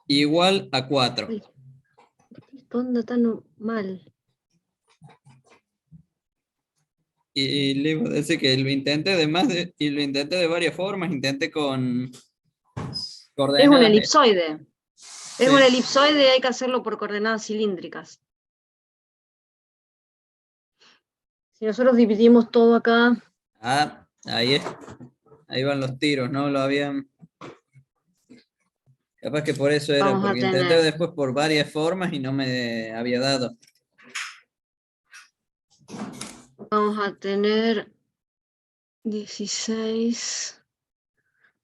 igual a 4. Uy, esto anda tan mal. Y le iba a decir que lo intenté y lo intenté de varias formas, intenté con Es un coordenadas. elipsoide. Es un Sí. elipsoide y hay que hacerlo por coordenadas cilíndricas. Si nosotros dividimos todo acá, Ah, ahí van los tiros, ¿no? Lo habían. Capaz que por eso era, vamos a porque intenté tener, después por varias formas y no me había dado. vamos a tener 16.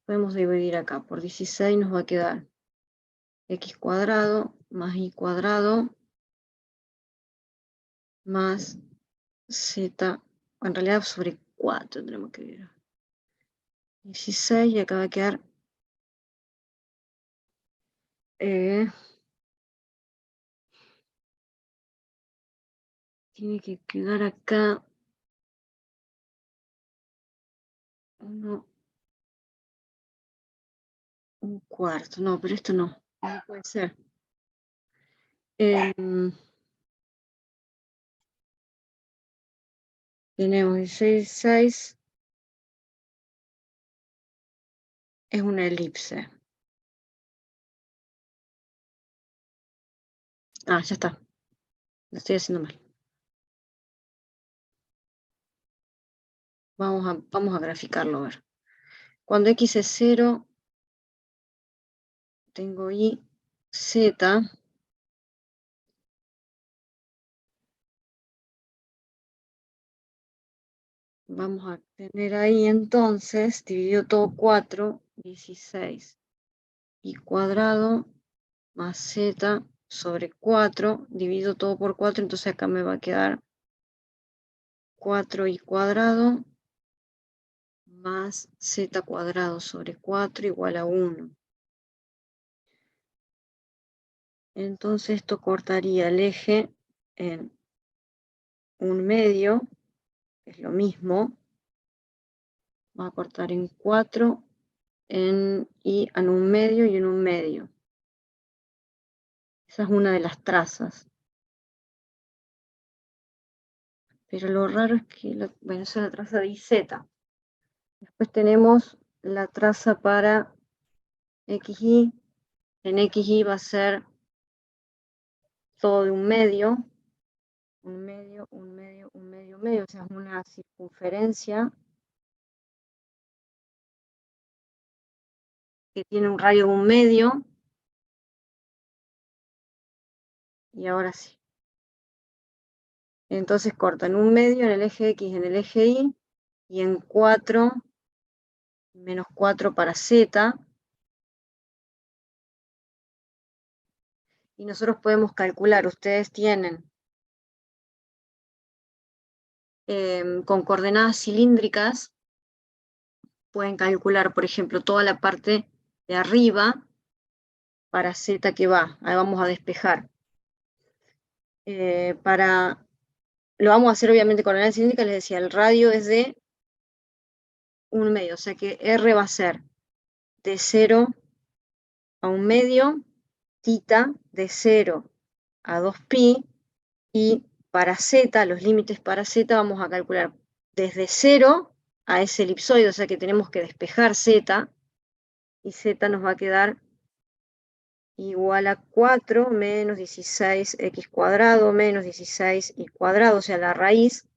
Podemos dividir acá. Por 16 nos va a quedar x cuadrado más y cuadrado más z. En realidad sobre 4 tenemos que ver. 16 y acá va a quedar tiene que quedar acá 1, un cuarto. No, pero esto no puede ser. Tenemos 16 es una elipse. Ah, ya está. Lo estoy haciendo mal. Vamos a graficarlo, a ver. Cuando x es 0, tengo y, z. Vamos a tener ahí entonces, dividido todo 4, 16. Y cuadrado más z sobre 4, dividido todo por 4, entonces acá me va a quedar 4y cuadrado más z cuadrado sobre 4 igual a 1. Entonces esto cortaría el eje en un medio, es lo mismo. Va a cortar en 4 y en un medio y en un medio. Esa es una de las trazas. Pero lo raro es que, bueno, esa es la traza de IZ. Después tenemos la traza para XY. En XY va a ser todo de un medio, un medio, un medio, un medio, un medio. O sea, es una circunferencia que tiene un radio de un medio. Y ahora sí. Entonces corta en un medio, en el eje X, en el eje Y, y en 4, menos 4 para Z. Y nosotros podemos calcular, ustedes tienen con coordenadas cilíndricas, pueden calcular, por ejemplo, toda la parte de arriba para Z que va. Ahí vamos a despejar. Lo vamos a hacer obviamente con coordenadas cilíndricas, les decía, el radio es de un medio, o sea que R va a ser de 0 a un medio, θ de 0 a 2pi, y para Z, los límites para Z, vamos a calcular desde 0 a ese elipsoide, o sea que tenemos que despejar Z, y Z nos va a quedar igual a 4 menos 16x cuadrado menos 16y cuadrado, o sea, la raíz,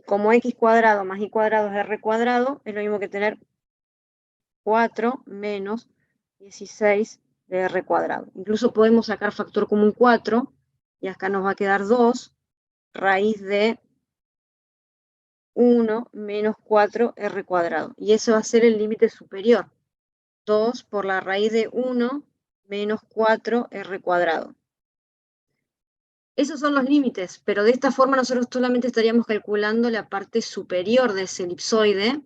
como x cuadrado más y cuadrado es r cuadrado, es lo mismo que tener 4 menos 16 de r cuadrado. Incluso podemos sacar factor común 4, y acá nos va a quedar 2 raíz de 1 menos 4r cuadrado. Y ese va a ser el límite superior. 2 por la raíz de 1 menos 4r cuadrado. Esos son los límites, pero de esta forma nosotros solamente estaríamos calculando la parte superior de ese elipsoide,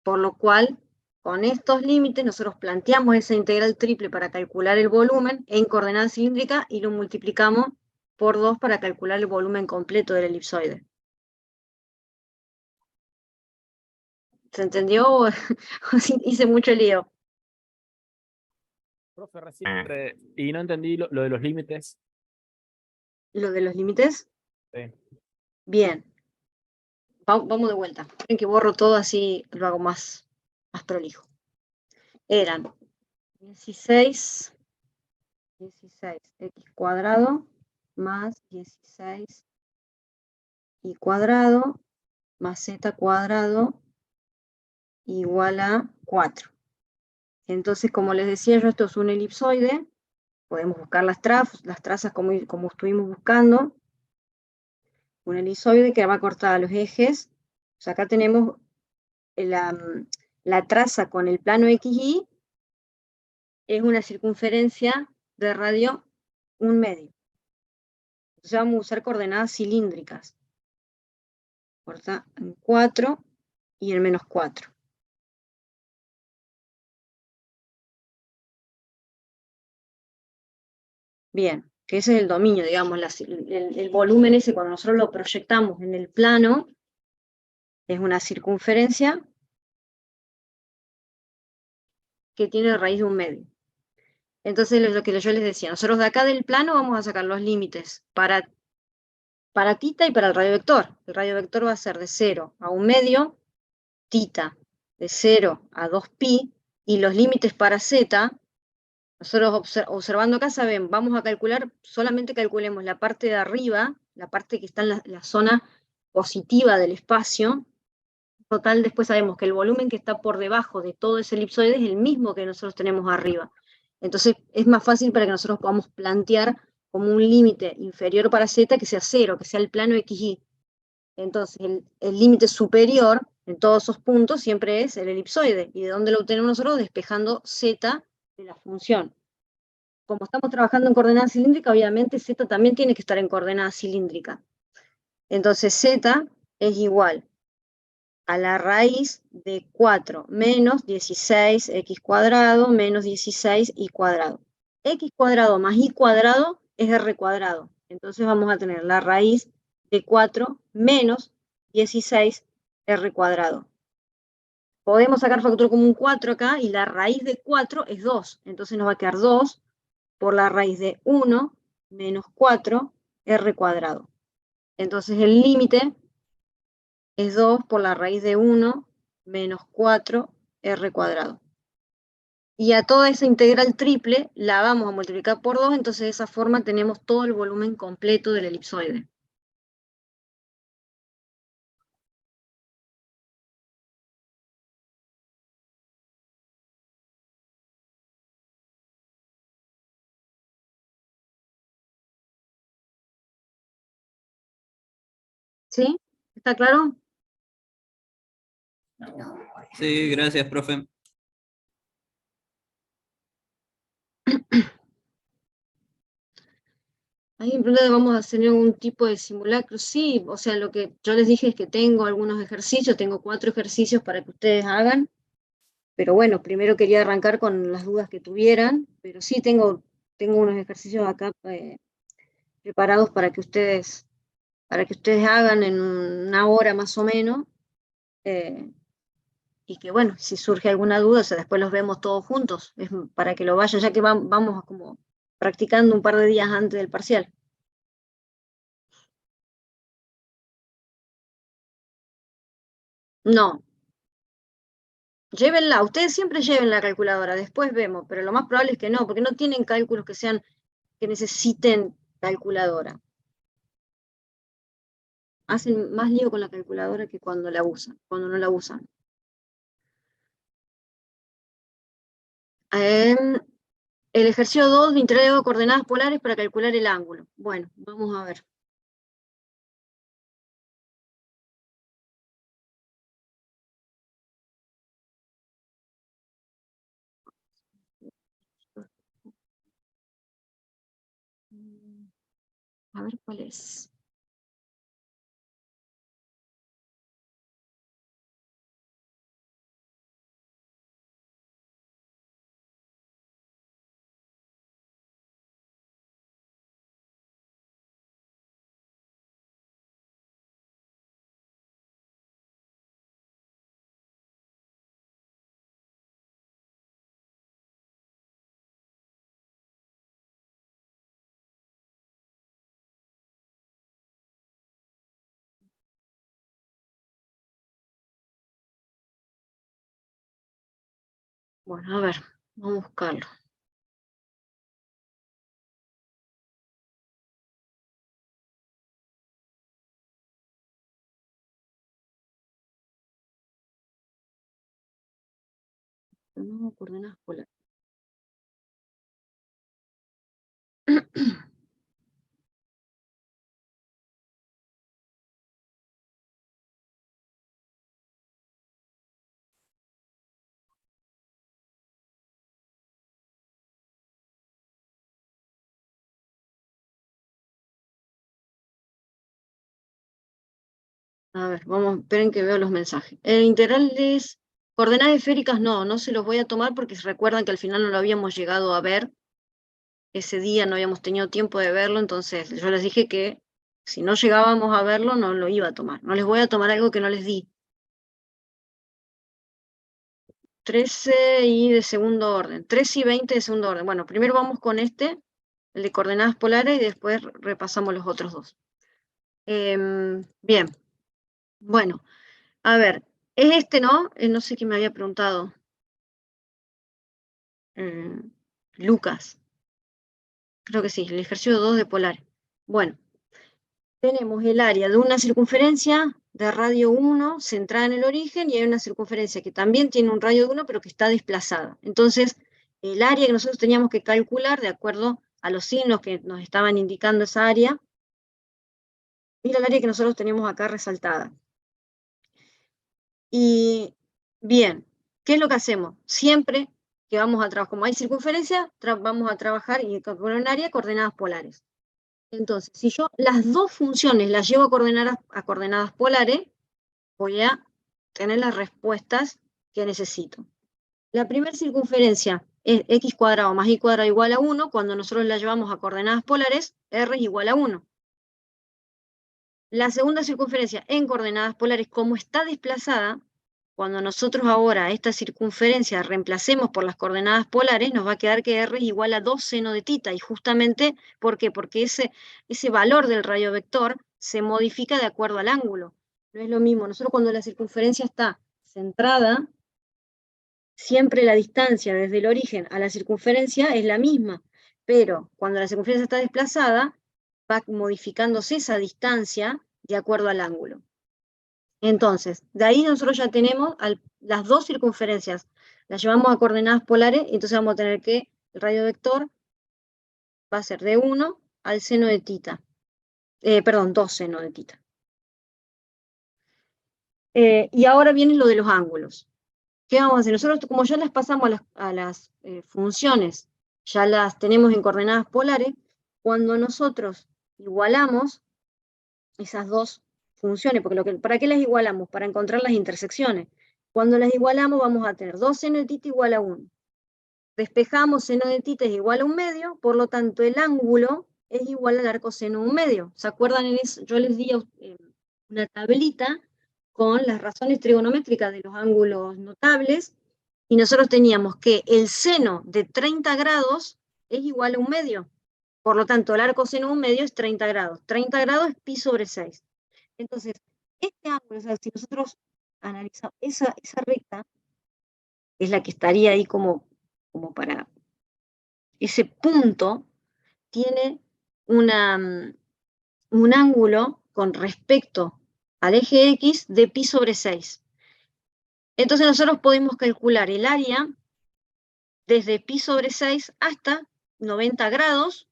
por lo cual con estos límites nosotros planteamos esa integral triple para calcular el volumen en coordenada cilíndrica y lo multiplicamos por 2 para calcular el volumen completo del elipsoide. ¿Se entendió? ¿O hice mucho lío? Profe, recién y no entendí lo de los límites. Lo de los límites, Sí. bien. Vamos de vuelta. Esperen que borro todo así lo hago más prolijo. Eran 16 x cuadrado más 16 y cuadrado más z cuadrado igual a 4. Entonces, como les decía yo, esto es un elipsoide. Podemos buscar las trazas como estuvimos buscando. Un elipsoide que va a cortar a los ejes. O sea, acá tenemos la traza con el plano XY, es una circunferencia de radio 1 medio. Entonces vamos a usar coordenadas cilíndricas. Corta en 4 y en -4. Bien, que ese es el dominio, digamos, el volumen ese cuando nosotros lo proyectamos en el plano, es una circunferencia que tiene raíz de 1 medio. Entonces, lo que yo les decía, nosotros de acá del plano vamos a sacar los límites para tita y para el radiovector. El radiovector va a ser de 0 a 1 medio, tita de 0 a 2pi, y los límites para z, nosotros observando acá saben, vamos a calcular, solamente calculemos la parte de arriba, la parte que está en la zona positiva del espacio. Total, después sabemos que el volumen que está por debajo de todo ese elipsoide es el mismo que nosotros tenemos arriba. Entonces es más fácil para que nosotros podamos plantear como un límite inferior para z que sea 0, que sea el plano XY. Entonces el límite superior en todos esos puntos siempre es el elipsoide. ¿Y de dónde lo obtenemos nosotros? Despejando z de la función. Como estamos trabajando en coordenada cilíndrica, obviamente z también tiene que estar en coordenada cilíndrica. Entonces z es igual a la raíz de 4 menos 16x cuadrado menos 16 y cuadrado. X cuadrado más y cuadrado es r cuadrado. Entonces vamos a tener la raíz de 4 menos 16 r cuadrado. Podemos sacar factor común 4 acá y la raíz de 4 es 2. Entonces nos va a quedar 2 por la raíz de 1 menos 4 r cuadrado. Entonces el límite es 2 por la raíz de 1 menos 4 r cuadrado. Y a toda esa integral triple la vamos a multiplicar por 2, entonces de esa forma tenemos todo el volumen completo del elipsoide. ¿Sí? ¿Está claro? Sí, gracias, profe. Ahí en realidad vamos a hacer algún tipo de simulacro. Sí, o sea, lo que yo les dije es que tengo algunos ejercicios, tengo 4 ejercicios para que ustedes hagan. Pero bueno, primero quería arrancar con las dudas que tuvieran, pero sí tengo unos ejercicios acá preparados para que ustedes hagan en 1 hora más o menos, y que bueno, si surge alguna duda, o sea, después los vemos todos juntos, es para que lo vayan, ya que vamos como practicando un par de días antes del parcial. No, llévenla, ustedes siempre lleven la calculadora, después vemos, pero lo más probable es que no, porque no tienen cálculos que necesiten calculadora. Hacen más lío con la calculadora que cuando cuando no la usan. El ejercicio 2 de integral de coordenadas polares para calcular el ángulo. Bueno, vamos a ver. A ver cuál es. Bueno, a ver, vamos a buscarlo. No, coordenadas polares. A ver, vamos, esperen que veo los mensajes. El integral es coordenadas esféricas, no se los voy a tomar porque se recuerdan que al final no lo habíamos llegado a ver. Ese día no habíamos tenido tiempo de verlo, entonces yo les dije que si no llegábamos a verlo, no lo iba a tomar. No les voy a tomar algo que no les di. 13 y de segundo orden. 13 y 20 de segundo orden. Bueno, primero vamos con este, el de coordenadas polares, y después repasamos los otros dos. Bien. Bueno, a ver, es este, ¿no? No sé quién me había preguntado. Lucas. Creo que sí, el ejercicio 2 de polares. Bueno, tenemos el área de una circunferencia de radio 1 centrada en el origen, y hay una circunferencia que también tiene un radio de 1 pero que está desplazada. Entonces, el área que nosotros teníamos que calcular de acuerdo a los signos que nos estaban indicando esa área, mira el área que nosotros tenemos acá resaltada. Y bien, ¿qué es lo que hacemos? Siempre que vamos a trabajar, como hay circunferencia, vamos a trabajar y calcular un área coordenadas polares. Entonces, si yo las dos funciones las llevo a coordenadas polares, voy a tener las respuestas que necesito. La primera circunferencia es x cuadrado más y cuadrado igual a 1. Cuando nosotros la llevamos a coordenadas polares, r es igual a 1. La segunda circunferencia en coordenadas polares, como está desplazada, cuando nosotros ahora esta circunferencia reemplacemos por las coordenadas polares, nos va a quedar que r es igual a 2 seno de tita. Y justamente, ¿por qué? Porque ese valor del radio vector se modifica de acuerdo al ángulo. No es lo mismo. Nosotros cuando la circunferencia está centrada, siempre la distancia desde el origen a la circunferencia es la misma. Pero cuando la circunferencia está desplazada, va modificándose esa distancia de acuerdo al ángulo. Entonces, de ahí nosotros ya tenemos las dos circunferencias, las llevamos a coordenadas polares, y entonces vamos a tener que el radio vector va a ser de 1 al seno de tita. Perdón, 2 seno de tita. Y ahora viene lo de los ángulos. ¿Qué vamos a hacer? Nosotros, como ya las pasamos a las funciones, ya las tenemos en coordenadas polares, cuando nosotros igualamos esas dos funciones, porque ¿para qué las igualamos? Para encontrar las intersecciones. Cuando las igualamos vamos a tener 2 seno de tita igual a 1. Despejamos seno de tita es igual a 1/2, por lo tanto el ángulo es igual al arco seno 1/2. ¿Se acuerdan? Yo les di una tablita con las razones trigonométricas de los ángulos notables, y nosotros teníamos que el seno de 30 grados es igual a 1/2. Por lo tanto, el arco seno 1/2 es 30 grados. 30 grados es pi sobre 6. Entonces, este ángulo, o sea, si nosotros analizamos esa recta, es la que estaría ahí como para ese punto, tiene un ángulo con respecto al eje X de pi sobre 6. Entonces nosotros podemos calcular el área desde pi sobre 6 hasta 90 grados,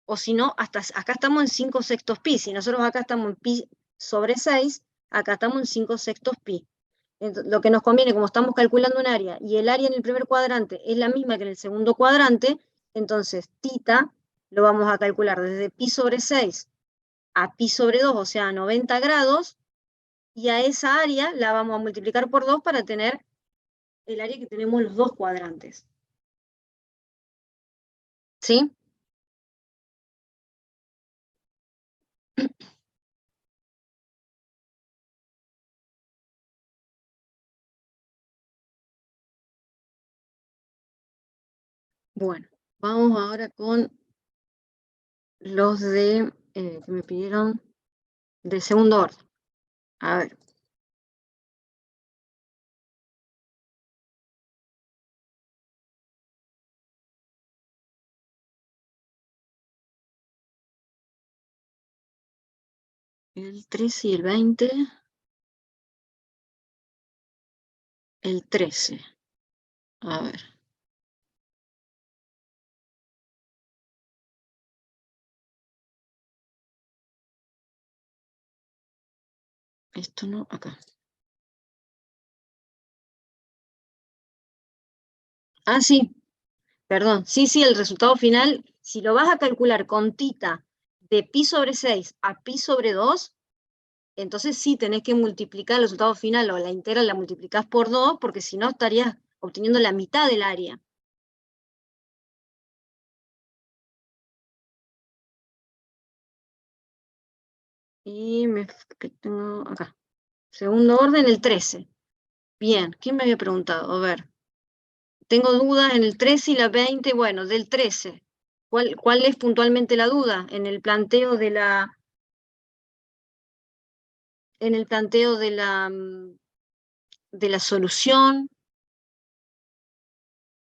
o si no, hasta acá estamos en 5 sextos pi. Si nosotros acá estamos en pi sobre 6, acá estamos en 5 sextos pi. Entonces, lo que nos conviene, como estamos calculando un área, y el área en el primer cuadrante es la misma que en el segundo cuadrante, entonces tita lo vamos a calcular desde pi sobre 6 a pi sobre 2, o sea, 90 grados, y a esa área la vamos a multiplicar por 2 para tener el área que tenemos en los dos cuadrantes. ¿Sí? Bueno, vamos ahora con los que me pidieron de segundo orden. A ver. El 13 y el 20. El 13. A ver. Esto no, acá. Ah, sí, perdón. Sí, sí, el resultado final, si lo vas a calcular con tita de pi sobre 6 a pi sobre 2, entonces sí tenés que multiplicar el resultado final o la integral la multiplicás por 2, porque si no estarías obteniendo la mitad del área. Y que tengo acá. Segundo orden, el 13. Bien, ¿quién me había preguntado? A ver. Tengo dudas en el 13 y la 20. Bueno, del 13. ¿Cuál es puntualmente la duda? En el planteo de la solución.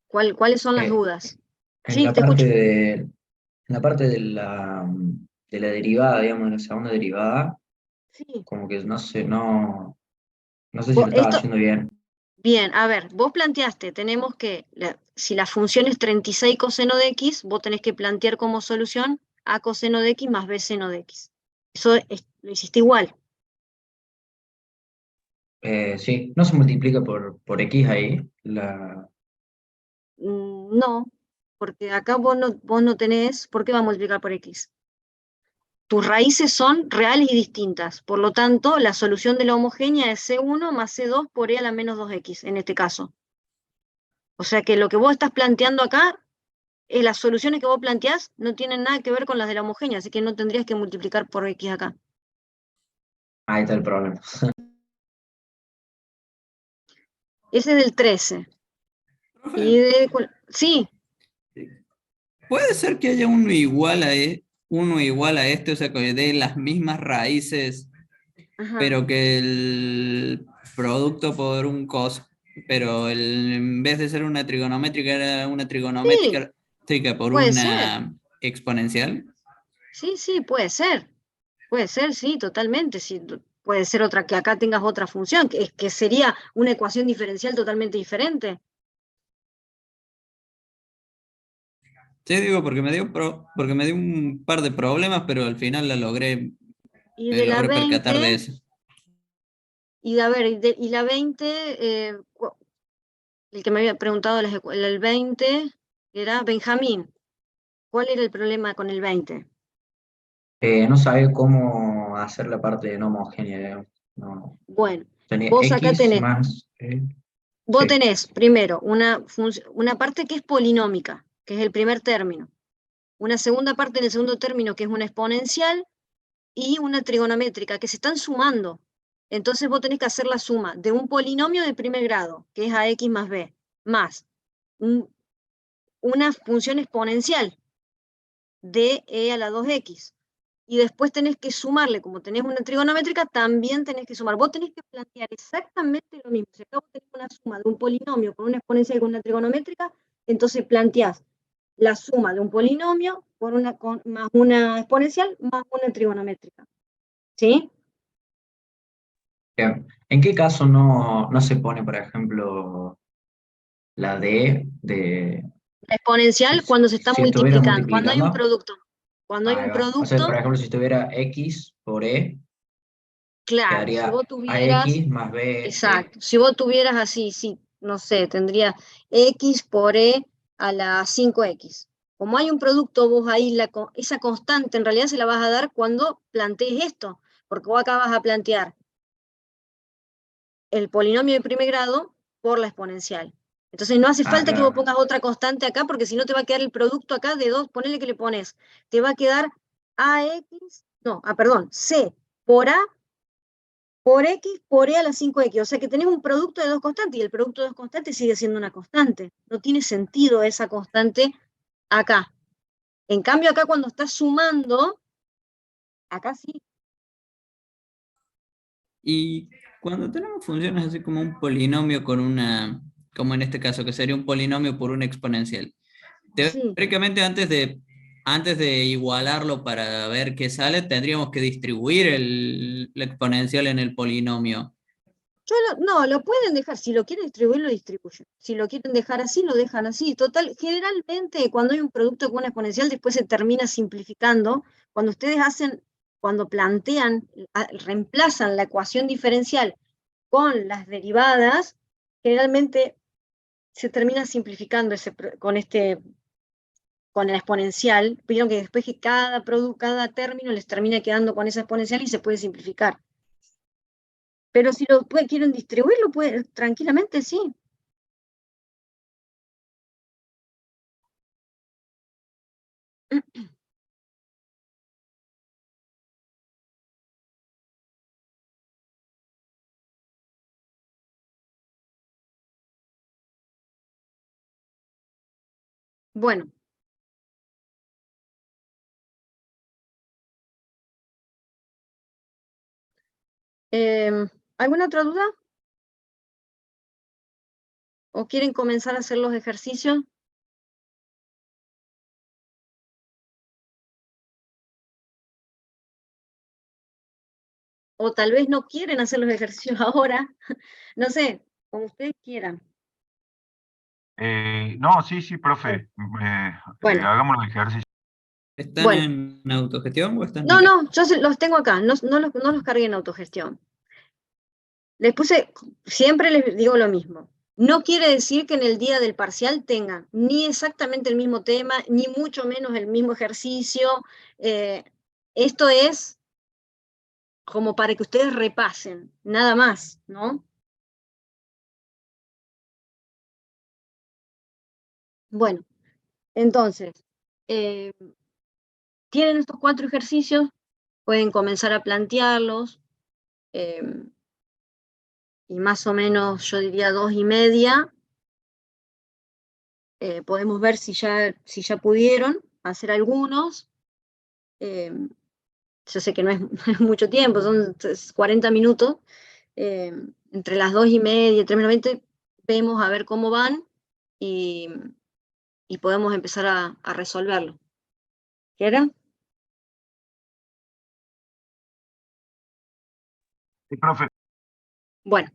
¿Cuáles son las Eh, dudas? en Sí, la te parte escucho. en la parte de la derivada, digamos, de la segunda derivada, Sí. como que no sé si lo estaba Esto, haciendo bien. bien, a ver, vos planteaste, tenemos que, si la función es 36 coseno de x, vos tenés que plantear como solución a coseno de x más b seno de x. Eso lo hiciste igual. Sí, no se multiplica por x ahí. No, porque acá vos no tenés, ¿por qué va a multiplicar por x? Tus raíces son reales y distintas, por lo tanto, la solución de la homogénea es C1 más C2 por E a la menos 2x, en este caso. O sea que lo que vos estás planteando acá, las soluciones que vos planteás no tienen nada que ver con las de la homogénea, así que no tendrías que multiplicar por x acá. Ahí está el problema. Ese es del 13. Profe, Sí, puede ser que haya uno igual a este, o sea, que dé las mismas raíces, ajá. pero que el producto por un cos, pero en vez de ser una trigonométrica, era una Sí, trigonométrica por puede ser. una exponencial. Sí, sí, puede ser. Puede ser, sí, totalmente. Sí, puede ser otra, que acá tengas otra función, que sería una ecuación diferencial totalmente diferente. Sí, digo, porque me dio un par de problemas, pero al final Y me de la logré percatar de 20, eso. y de, a ver, y la 20, el que me había preguntado el 20 era Benjamín. ¿Cuál era el problema con el 20? No sabía cómo hacer la parte no homogénea, digamos. No, Bueno, tenía vos acá x tenés, más... vos sí. tenés primero una parte que es polinómica, que es el primer término. Una segunda parte en el segundo término, que es una exponencial, y una trigonométrica, que se están sumando. Entonces vos tenés que hacer la suma de un polinomio de primer grado, que es ax más b, más una función exponencial de e a la 2x. Y después tenés que sumarle, como tenés una trigonométrica, también tenés que sumar. Vos tenés que plantear exactamente lo mismo. Si acá vos tenés una suma de un polinomio con una exponencial y con una trigonométrica, entonces planteás la suma de un polinomio más una exponencial más una trigonométrica. ¿Sí? Bien. ¿En qué caso no se pone, por ejemplo, la d de... La exponencial cuando se está Si estuviera multiplicando, cuando hay un multiplicando? producto. Cuando hay Ahí un va. O sea, por producto, ejemplo, si tuviera x por e, claro, si quedaría vos tuvieras, ax más b. exacto, si vos tuvieras así, sí, no sé, tendría x por e a la 5x. Como hay un producto, vos ahí esa constante en realidad se la vas a dar cuando plantees esto, porque vos acá vas a plantear el polinomio de primer grado por la exponencial. Entonces no hace Ah, falta que vos claro. pongas otra constante acá, porque si no te va a quedar el producto acá de dos, ponele que le pones, te va a quedar perdón, C por A por X por E a la 5X. O sea que tenés un producto de dos constantes y el producto de dos constantes sigue siendo una constante. No tiene sentido esa constante acá. En cambio, acá cuando estás sumando, acá sí. Y cuando tenemos funciones así como un polinomio como en este caso, que sería un polinomio por una exponencial, Sí, teóricamente antes de antes de igualarlo para ver qué sale, tendríamos que distribuir la exponencial en el polinomio. No, lo pueden dejar, si lo quieren distribuir, lo distribuyen. Si lo quieren dejar así, lo dejan así. Total, generalmente cuando hay un producto con una exponencial, después se termina simplificando. Cuando ustedes cuando plantean, reemplazan la ecuación diferencial con las derivadas, generalmente se termina simplificando con la exponencial. Vieron que después que cada término les termina quedando con esa exponencial y se puede simplificar. Pero si quieren distribuirlo, tranquilamente sí. Bueno, ¿alguna otra duda? ¿O quieren comenzar a hacer los ejercicios? O tal vez no quieren hacer los ejercicios ahora. No sé, como ustedes quieran. No, sí, sí, Bueno, profe. bueno, Hagamos los ejercicios. ¿Están bueno. en autogestión o están No, en qué? no, los tengo acá, no los cargué en autogestión. Les puse, siempre les digo lo mismo. No quiere decir que en el día del parcial tengan ni exactamente el mismo tema, ni mucho menos el mismo ejercicio. Eh, Esto es como para que ustedes repasen, nada más, ¿no? Bueno, entonces, eh, tienen estos 4 ejercicios, pueden comenzar a plantearlos, eh, y más o menos yo diría 2:30, podemos ver si ya pudieron hacer algunos. eh, yo sé que no es, no es mucho tiempo, son 40 minutos, eh, entre las 2:30 y 3:20 vemos a ver cómo van y, y podemos empezar a resolverlo. ¿Quieren? Sí, profe. Bueno,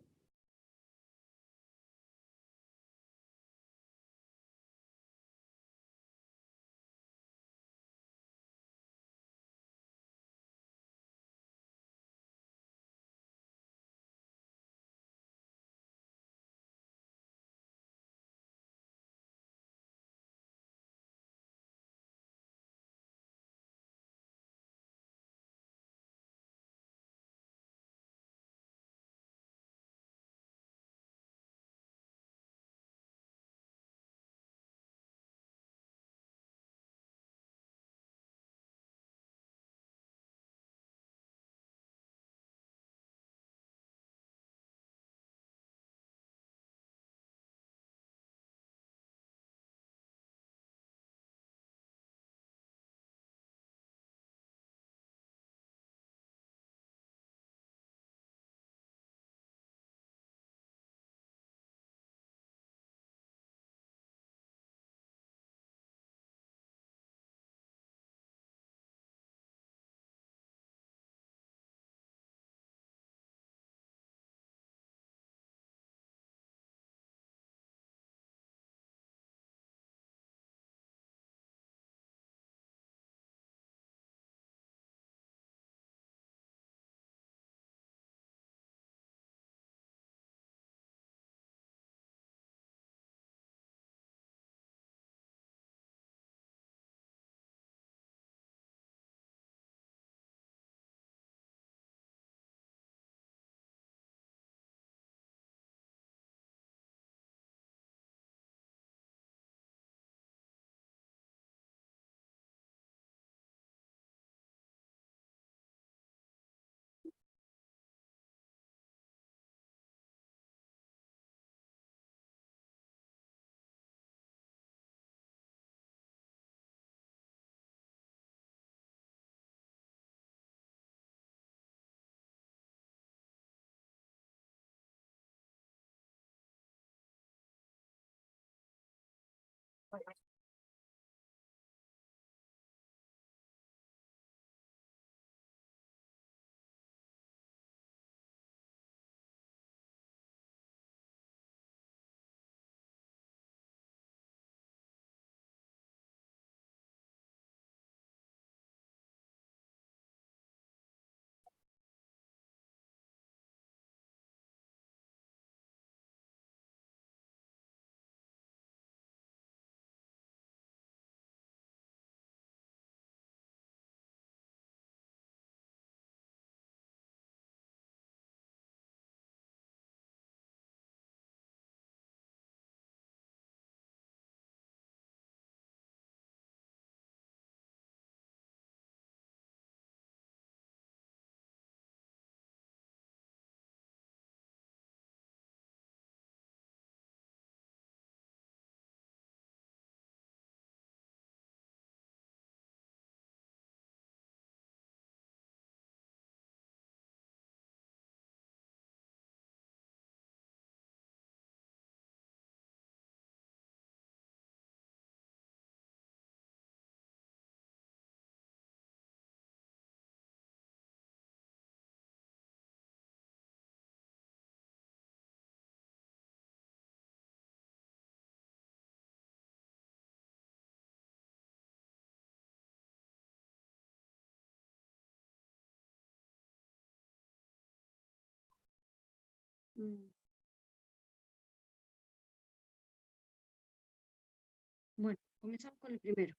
Bueno, comenzamos con el primero.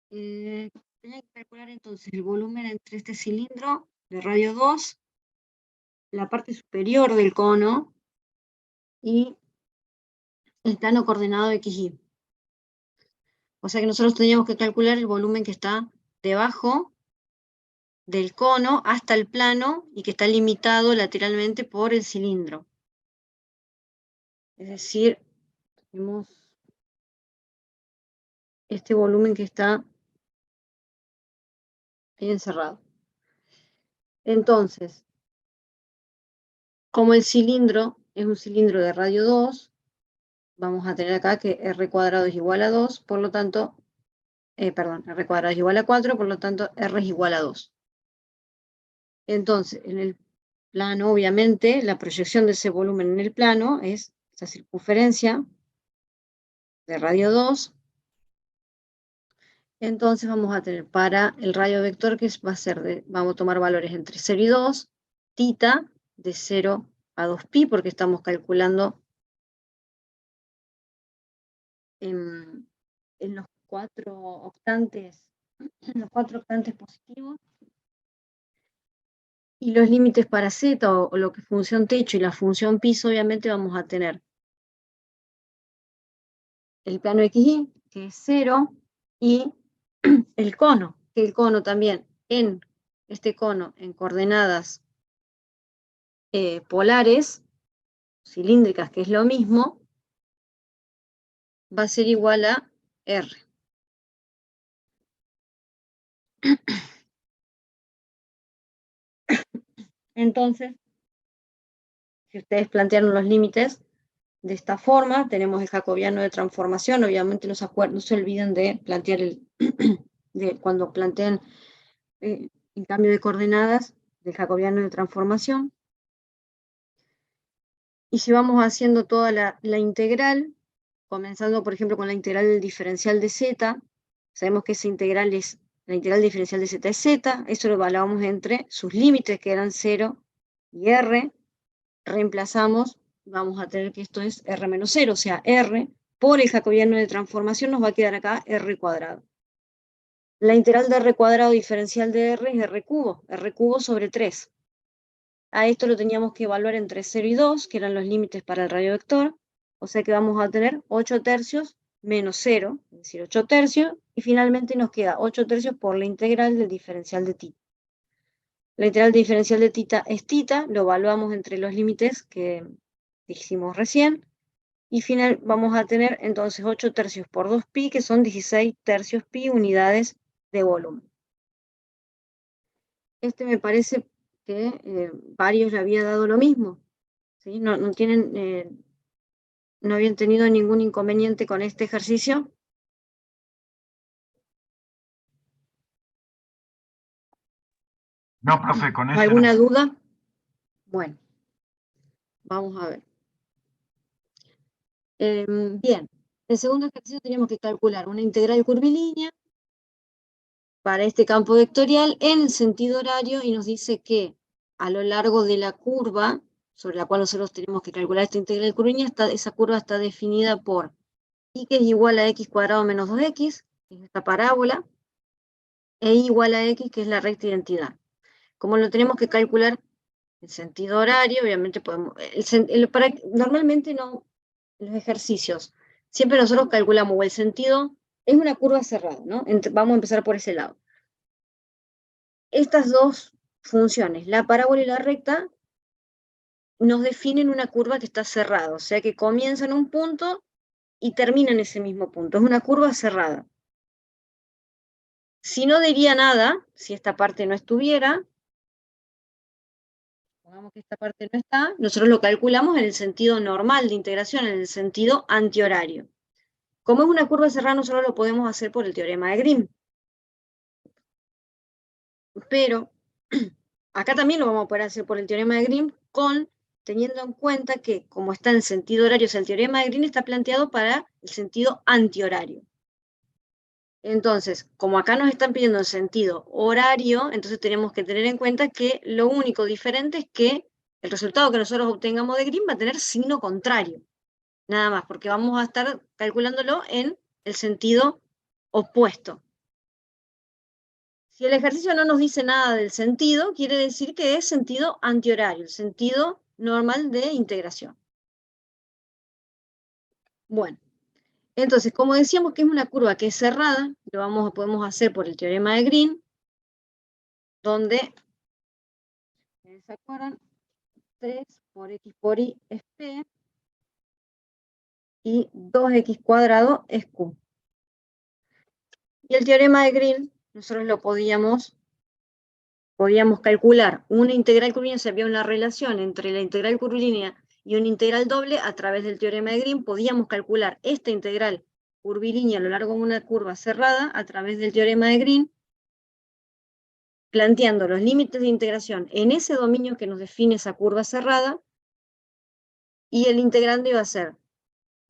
Tenía que calcular entonces el volumen entre este cilindro de radio 2, la parte superior del cono y el plano coordenado XY. O sea que nosotros teníamos que calcular el volumen que está debajo del cono hasta el plano y que está limitado lateralmente por el cilindro. Es decir, tenemos este volumen que está ahí encerrado. Entonces, como el cilindro es un cilindro de radio 2, vamos a tener acá que R cuadrado es igual a 2, por lo tanto, R cuadrado es igual a 4, por lo tanto, R es igual a 2. Entonces, en el plano, obviamente, la proyección de ese volumen en el plano es esa circunferencia de radio 2. Entonces vamos a tener para el radio vector que va a ser vamos a tomar valores entre 0 y 2, tita de 0 a 2pi, porque estamos calculando en los 4 octantes positivos. Y los límites para z o lo que es función techo y la función piso, obviamente vamos a tener el plano XY, que es 0, y el cono, que el cono también en este cono en coordenadas polares, cilíndricas, que es lo mismo, va a ser igual a R. Entonces, si ustedes plantearon los límites de esta forma, tenemos el jacobiano de transformación, obviamente no se olviden de plantear cuando planteen el cambio de coordenadas del jacobiano de transformación. Y si vamos haciendo toda la integral, comenzando por ejemplo con la integral del diferencial de z, sabemos que esa integral la integral diferencial de z es z, eso lo evaluamos entre sus límites que eran 0 y r, reemplazamos, vamos a tener que esto es r menos 0, o sea, r por el jacobiano de transformación nos va a quedar acá r cuadrado. La integral de r cuadrado diferencial de r es r cubo sobre 3. A esto lo teníamos que evaluar entre 0 y 2, que eran los límites para el radio vector, o sea que vamos a tener 8 tercios menos 0, es decir, 8 tercios, y finalmente nos queda 8 tercios por la integral del diferencial de tita. La integral diferencial de tita es tita, lo evaluamos entre los límites que dijimos recién, y final vamos a tener entonces 8 tercios por 2pi, que son 16 tercios pi unidades de volumen. Este me parece que varios le había dado lo mismo, ¿sí? No habían tenido ningún inconveniente con este ejercicio. No, profe, con ese ¿Alguna no. duda? Bueno, vamos a ver. Bien, el segundo ejercicio teníamos que calcular una integral curvilínea para este campo vectorial en el sentido horario y nos dice que a lo largo de la curva sobre la cual nosotros tenemos que calcular esta integral curvilínea, esa curva está definida por y que es igual a x cuadrado menos 2x, que es esta parábola, e y igual a x, que es la recta identidad. Como lo tenemos que calcular en sentido horario, obviamente podemos... normalmente no, en los ejercicios, siempre nosotros calculamos el sentido, es una curva cerrada, ¿no? Vamos a empezar por ese lado. Estas dos funciones, la parábola y la recta, nos definen una curva que está cerrada, o sea que comienza en un punto y termina en ese mismo punto. Es una curva cerrada. Si no diría nada, si esta parte no estuviera, pongamos que esta parte no está, nosotros lo calculamos en el sentido normal de integración, en el sentido antihorario. Como es una curva cerrada, nosotros lo podemos hacer por el teorema de Grimm. Pero acá también lo vamos a poder hacer por el teorema de Grimm, teniendo en cuenta que como está en sentido horario, o sea, el teorema de Grimm está planteado para el sentido antihorario. Entonces, como acá nos están pidiendo el sentido horario, entonces tenemos que tener en cuenta que lo único diferente es que el resultado que nosotros obtengamos de Green va a tener signo contrario. Nada más, porque vamos a estar calculándolo en el sentido opuesto. Si el ejercicio no nos dice nada del sentido, quiere decir que es sentido antihorario, el sentido normal de integración. Bueno, entonces, como decíamos que es una curva que es cerrada, podemos hacer por el teorema de Green, donde, ¿se acuerdan? 3 por x por y es p, y 2x cuadrado es q. Y el teorema de Green, nosotros lo podíamos calcular una integral curvilínea, si había una relación entre la integral curvilínea y una integral doble, a través del teorema de Green podíamos calcular esta integral curvilínea a lo largo de una curva cerrada a través del teorema de Green, planteando los límites de integración en ese dominio que nos define esa curva cerrada, y el integrando iba a ser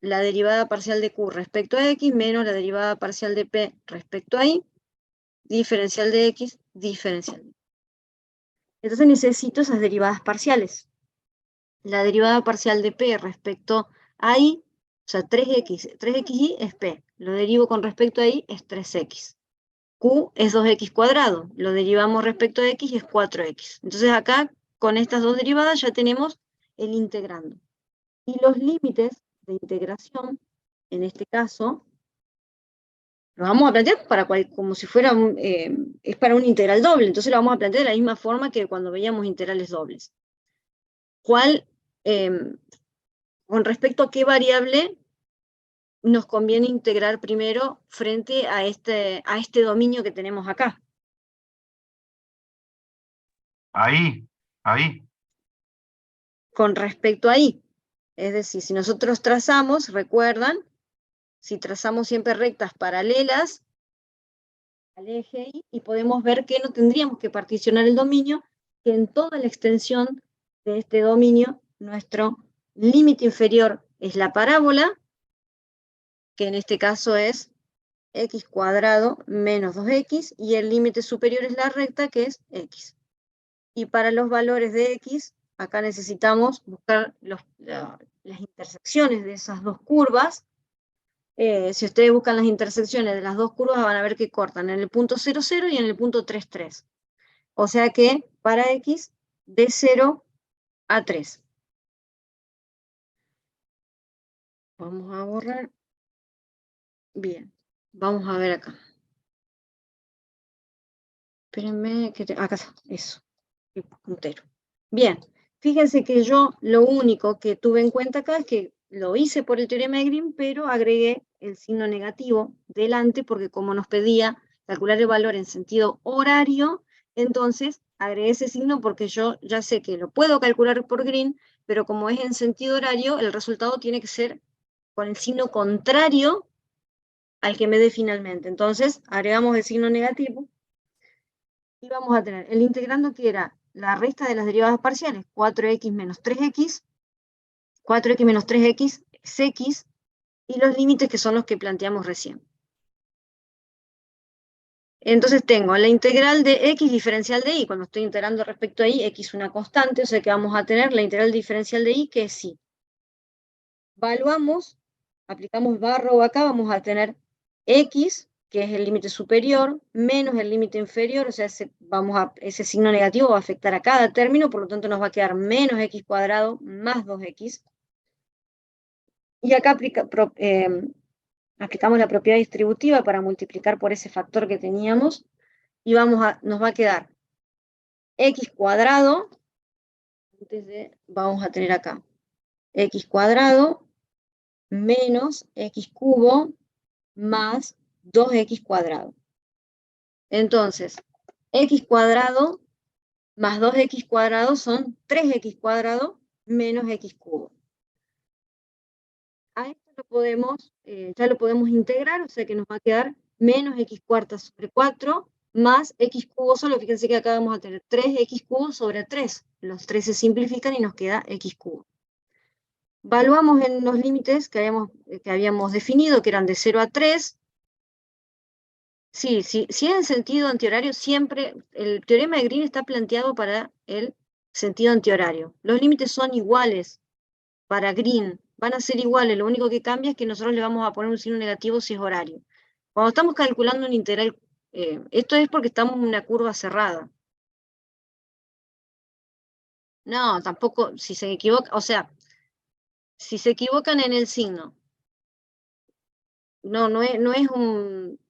la derivada parcial de q respecto a x menos la derivada parcial de p respecto a y, diferencial de x, diferencial de y. Entonces necesito esas derivadas parciales. La derivada parcial de p respecto a y, o sea, 3xy es p, lo derivo con respecto a y es 3x. Q es 2x cuadrado, lo derivamos respecto a x y es 4x. Entonces acá, con estas dos derivadas, ya tenemos el integrando. Y los límites de integración, en este caso, lo vamos a plantear como si fuera es para un integral doble, entonces lo vamos a plantear de la misma forma que cuando veíamos integrales dobles. Con respecto a qué variable nos conviene integrar primero frente a este dominio que tenemos acá. Ahí, ahí. Con respecto a y. Es decir, si nosotros trazamos, recuerdan, si trazamos siempre rectas paralelas al eje y podemos ver que no tendríamos que particionar el dominio, que en toda la extensión de este dominio, nuestro límite inferior es la parábola, que en este caso es x cuadrado menos 2x, y el límite superior es la recta, que es x. Y para los valores de x, acá necesitamos buscar las intersecciones de esas dos curvas. Si ustedes buscan las intersecciones de las dos curvas, van a ver que cortan en el punto 0, 0 y en el punto 3, 3. O sea que para x, de 0 a 3. Vamos a borrar. Bien, vamos a ver acá. Espérenme, acá está, eso, el puntero. Bien, fíjense que yo lo único que tuve en cuenta acá es que lo hice por el teorema de Green, pero agregué el signo negativo delante, porque como nos pedía calcular el valor en sentido horario, entonces agregué ese signo porque yo ya sé que lo puedo calcular por Green, pero como es en sentido horario, el resultado tiene que ser con el signo contrario al que me dé finalmente. Entonces agregamos el signo negativo y vamos a tener el integrando, que era la resta de las derivadas parciales, 4x menos 3x, 4x menos 3x es x, y los límites que son los que planteamos recién. Entonces tengo la integral de x diferencial de y, cuando estoy integrando respecto a y, x es una constante, o sea que vamos a tener la integral diferencial de y, que es y. Evaluamos, aplicamos barra acá, vamos a tener x, que es el límite superior, menos el límite inferior, o sea, ese signo negativo va a afectar a cada término, por lo tanto nos va a quedar menos x cuadrado más 2x. Y acá aplicamos la propiedad distributiva para multiplicar por ese factor que teníamos, y nos va a quedar x cuadrado, vamos a tener acá, x cuadrado menos x cubo más 2x cuadrado. Entonces, x cuadrado más 2x cuadrado son 3x cuadrado menos x cubo. A esto ya lo podemos integrar, o sea que nos va a quedar menos x cuarta sobre 4 más x cubo solo. Fíjense que acá vamos a tener 3x cubo sobre 3. Los 3 se simplifican y nos queda x cubo. Evaluamos en los límites que habíamos definido, que eran de 0 a 3, Sí, sí, si es en sentido antihorario, siempre el teorema de Green está planteado para el sentido antihorario. Los límites son iguales para Green, van a ser iguales, lo único que cambia es que nosotros le vamos a poner un signo negativo si es horario. Cuando estamos calculando un integral, esto es porque estamos en una curva cerrada. No, tampoco, si se equivoca, o sea, si se equivocan en el signo, no es un,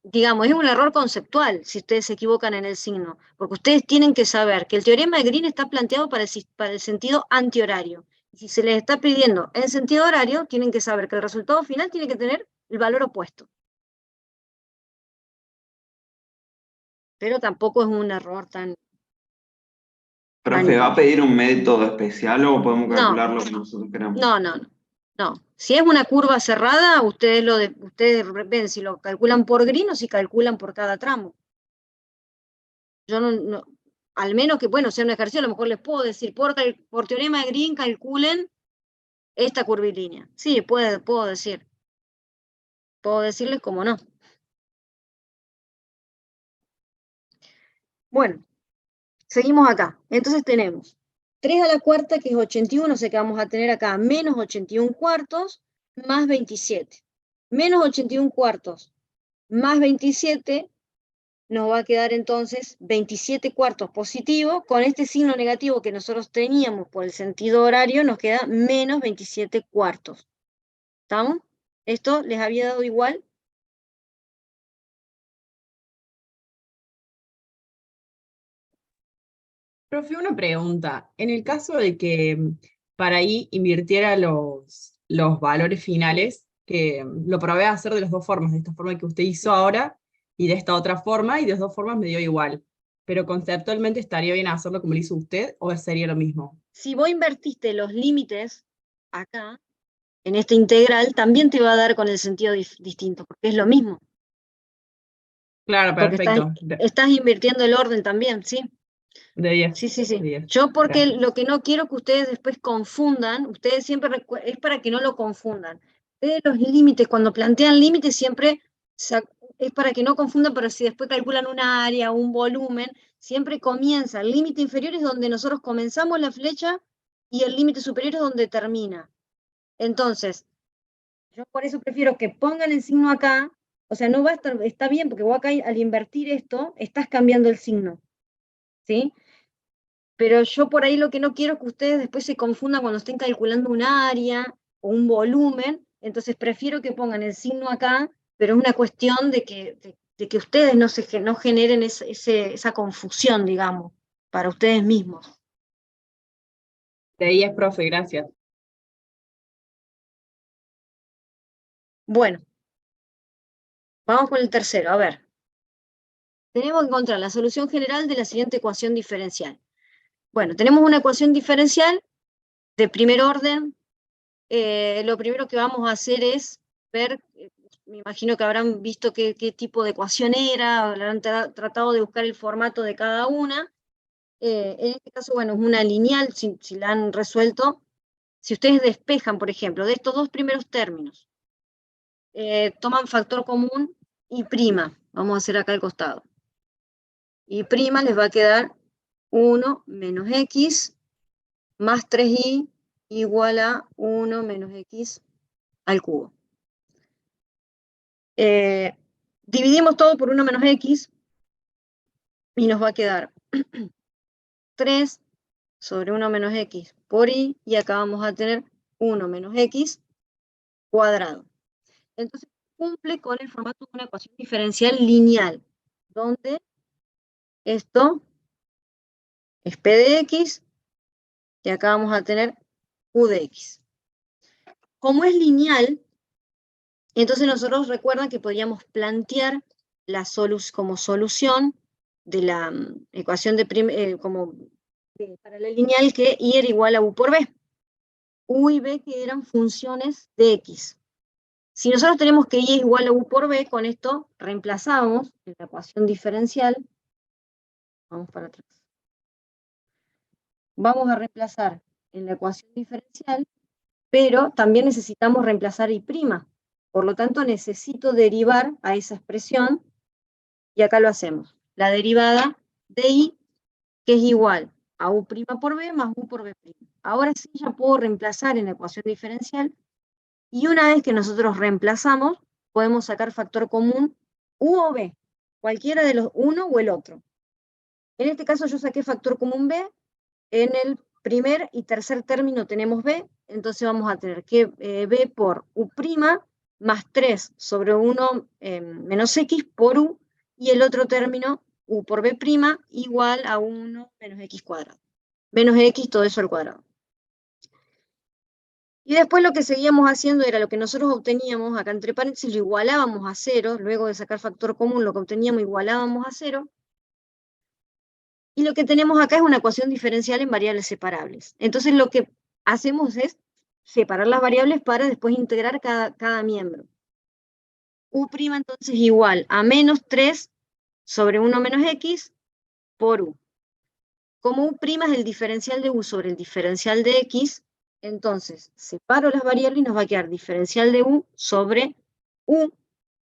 digamos, es un error conceptual si ustedes se equivocan en el signo, porque ustedes tienen que saber que el teorema de Green está planteado para el sentido antihorario. Y si se les está pidiendo en sentido horario, tienen que saber que el resultado final tiene que tener el valor opuesto. Pero tampoco es un error tan... ¿Profe, va a pedir un método especial o podemos No, calcular lo que nosotros queramos? no. Si es una curva cerrada, ustedes ven si lo calculan por Green o si calculan por cada tramo. Yo no, al menos que, bueno, sea un ejercicio, a lo mejor les puedo decir, por teorema de Green calculen esta curvilínea. Sí, puedo decir. Puedo decirles cómo no. Bueno, seguimos acá. Entonces tenemos 3 a la cuarta, que es 81, o sea que vamos a tener acá menos 81 cuartos más 27. Menos 81 cuartos más 27 nos va a quedar entonces 27 cuartos positivo. Con este signo negativo que nosotros teníamos por el sentido horario, nos queda menos 27 cuartos. ¿Estamos? ¿Esto les había dado igual? Profe, una pregunta. En el caso de que para ahí invirtiera los valores finales, que lo probé a hacer de las dos formas, de esta forma que usted hizo ahora y de esta otra forma, y de las dos formas me dio igual. Pero conceptualmente estaría bien hacerlo como lo hizo usted, o sería lo mismo. Si vos invertiste los límites acá, en esta integral, también te va a dar con el sentido distinto, porque es lo mismo. Claro, Porque perfecto. estás invirtiendo el orden también, ¿sí? De 10. Sí. De 10. Yo porque Gracias. lo que no quiero que ustedes después confundan, ustedes siempre es para que no lo confundan. Ustedes los límites, cuando plantean límites siempre es para que no confundan, pero si después calculan un área, un volumen, siempre comienza. El límite inferior es donde nosotros comenzamos la flecha y el límite superior es donde termina. Entonces, yo por eso prefiero que pongan el signo acá, o sea, no va a estar, está bien, porque vos acá al invertir esto, estás cambiando el signo, ¿sí? Pero yo por ahí lo que no quiero es que ustedes después se confundan cuando estén calculando un área o un volumen, entonces prefiero que pongan el signo acá, pero es una cuestión de que ustedes no generen esa confusión, digamos, para ustedes mismos. De 10, profe, gracias. Bueno, vamos con el tercero, a ver. Tenemos que encontrar la solución general de la siguiente ecuación diferencial. Bueno, tenemos una ecuación diferencial de primer orden. Lo primero que vamos a hacer es ver, me imagino que habrán visto qué tipo de ecuación era, habrán tratado de buscar el formato de cada una. En este caso, bueno, es una lineal, si la han resuelto. Si ustedes despejan, por ejemplo, de estos dos primeros términos, toman factor común y prima. Vamos a hacer acá al costado. Y prima les va a quedar 1 menos x más 3y igual a 1 menos x al cubo. Dividimos todo por 1 menos x y nos va a quedar 3 sobre 1 menos x por y, y acá vamos a tener 1 menos x cuadrado. Entonces cumple con el formato de una ecuación diferencial lineal, donde esto es p de x y acá vamos a tener q de x. Como es lineal, entonces nosotros recuerdan que podríamos plantear como solución de la ecuación para la lineal que y era igual a u por b. U y b que eran funciones de x. Si nosotros tenemos que y es igual a u por b, con esto reemplazamos en la ecuación diferencial. Vamos para atrás. Vamos a reemplazar en la ecuación diferencial, pero también necesitamos reemplazar y prima. Por lo tanto, necesito derivar a esa expresión y acá lo hacemos. La derivada de I, que es igual a U' por B más U por B'. Ahora sí ya puedo reemplazar en la ecuación diferencial, y una vez que nosotros reemplazamos, podemos sacar factor común U o B, cualquiera de los uno o el otro. En este caso yo saqué factor común B, en el primer y tercer término tenemos B, entonces vamos a tener que B por U' más 3 sobre 1 menos X por U, y el otro término, U por B' igual a 1 menos X cuadrado. Menos X, todo eso al cuadrado. Y después lo que seguíamos haciendo era lo que nosotros obteníamos, acá entre paréntesis, lo igualábamos a 0, luego de sacar factor común, lo que obteníamos igualábamos a 0, y lo que tenemos acá es una ecuación diferencial en variables separables. Entonces lo que hacemos es separar las variables para después integrar cada miembro. U' entonces igual a menos 3 sobre 1 menos X por U. Como U' es el diferencial de U sobre el diferencial de X, entonces separo las variables y nos va a quedar diferencial de U sobre U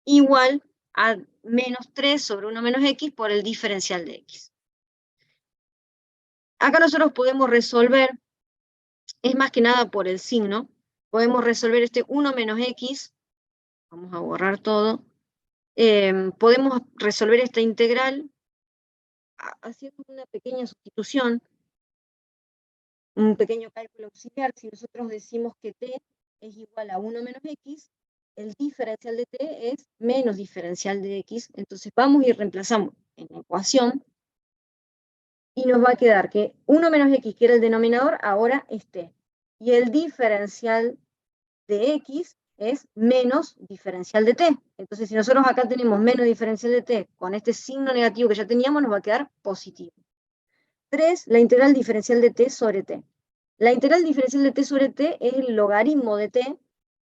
igual a menos 3 sobre 1 menos X por el diferencial de X. Acá nosotros podemos resolver, es más que nada por el signo, podemos resolver este 1 menos X, vamos a borrar todo, podemos resolver esta integral haciendo una pequeña sustitución, un pequeño cálculo auxiliar. Si nosotros decimos que t es igual a 1 menos x, el diferencial de t es menos diferencial de x, entonces vamos y reemplazamos en la ecuación, y nos va a quedar que 1 menos x, que era el denominador, ahora es t, y el diferencial de x es menos diferencial de t. Entonces, si nosotros acá tenemos menos diferencial de t, con este signo negativo que ya teníamos, nos va a quedar positivo. 3, la integral diferencial de t sobre t. La integral diferencial de t sobre t es el logaritmo de t,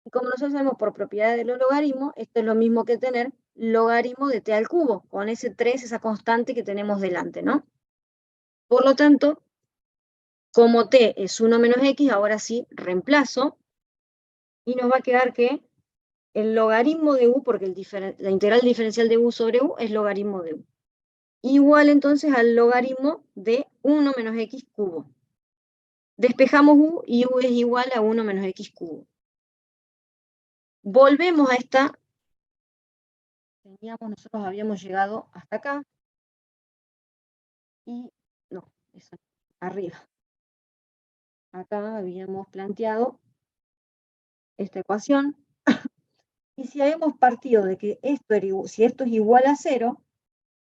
y como nosotros sabemos por propiedad de los logaritmos, esto es lo mismo que tener logaritmo de t al cubo, con ese 3, esa constante que tenemos delante, ¿no? Por lo tanto, como t es 1 menos x, ahora sí reemplazo, y nos va a quedar que el logaritmo de u, porque la integral diferencial de u sobre u es logaritmo de u, igual entonces al logaritmo de 1 menos x cubo. Despejamos u y u es igual a 1 menos x cubo. Volvemos a esta, nosotros habíamos llegado hasta acá, y no, eso, arriba. Acá habíamos planteado esta ecuación, y si habíamos partido de que si esto es igual a 0,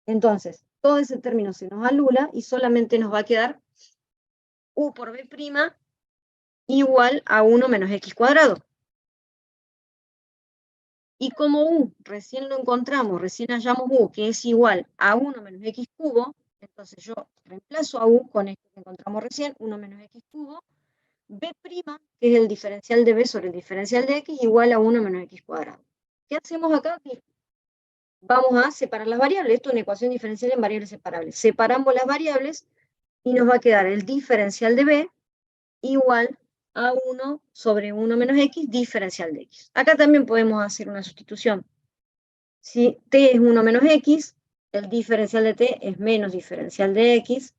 entonces todo ese término se nos anula y solamente nos va a quedar u por b' igual a 1 menos x cuadrado. Y como u recién lo encontramos, recién hallamos u, que es igual a 1 menos x cubo, entonces yo reemplazo a u con esto que encontramos recién, 1 menos x cubo, b', que es el diferencial de b sobre el diferencial de x, igual a 1 menos x cuadrado. ¿Qué hacemos acá? Vamos a separar las variables. Esto es una ecuación diferencial en variables separables. Separamos las variables y nos va a quedar el diferencial de b igual a 1 sobre 1 menos x diferencial de x. Acá también podemos hacer una sustitución. Si t es 1 menos x, el diferencial de t es menos diferencial de x,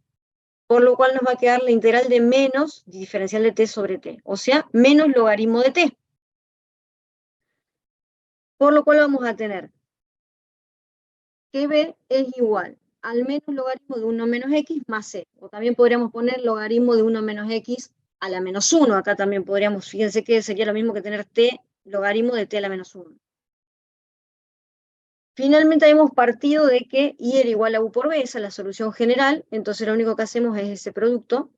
por lo cual nos va a quedar la integral de menos diferencial de t sobre t, o sea, menos logaritmo de t. Por lo cual vamos a tener que b es igual al menos logaritmo de 1 menos x más c, o también podríamos poner logaritmo de 1 menos x a la menos 1, acá también podríamos, fíjense que sería lo mismo que tener t logaritmo de t a la menos 1. Finalmente hemos partido de que y era igual a u por b, esa es la solución general, entonces lo único que hacemos es ese producto,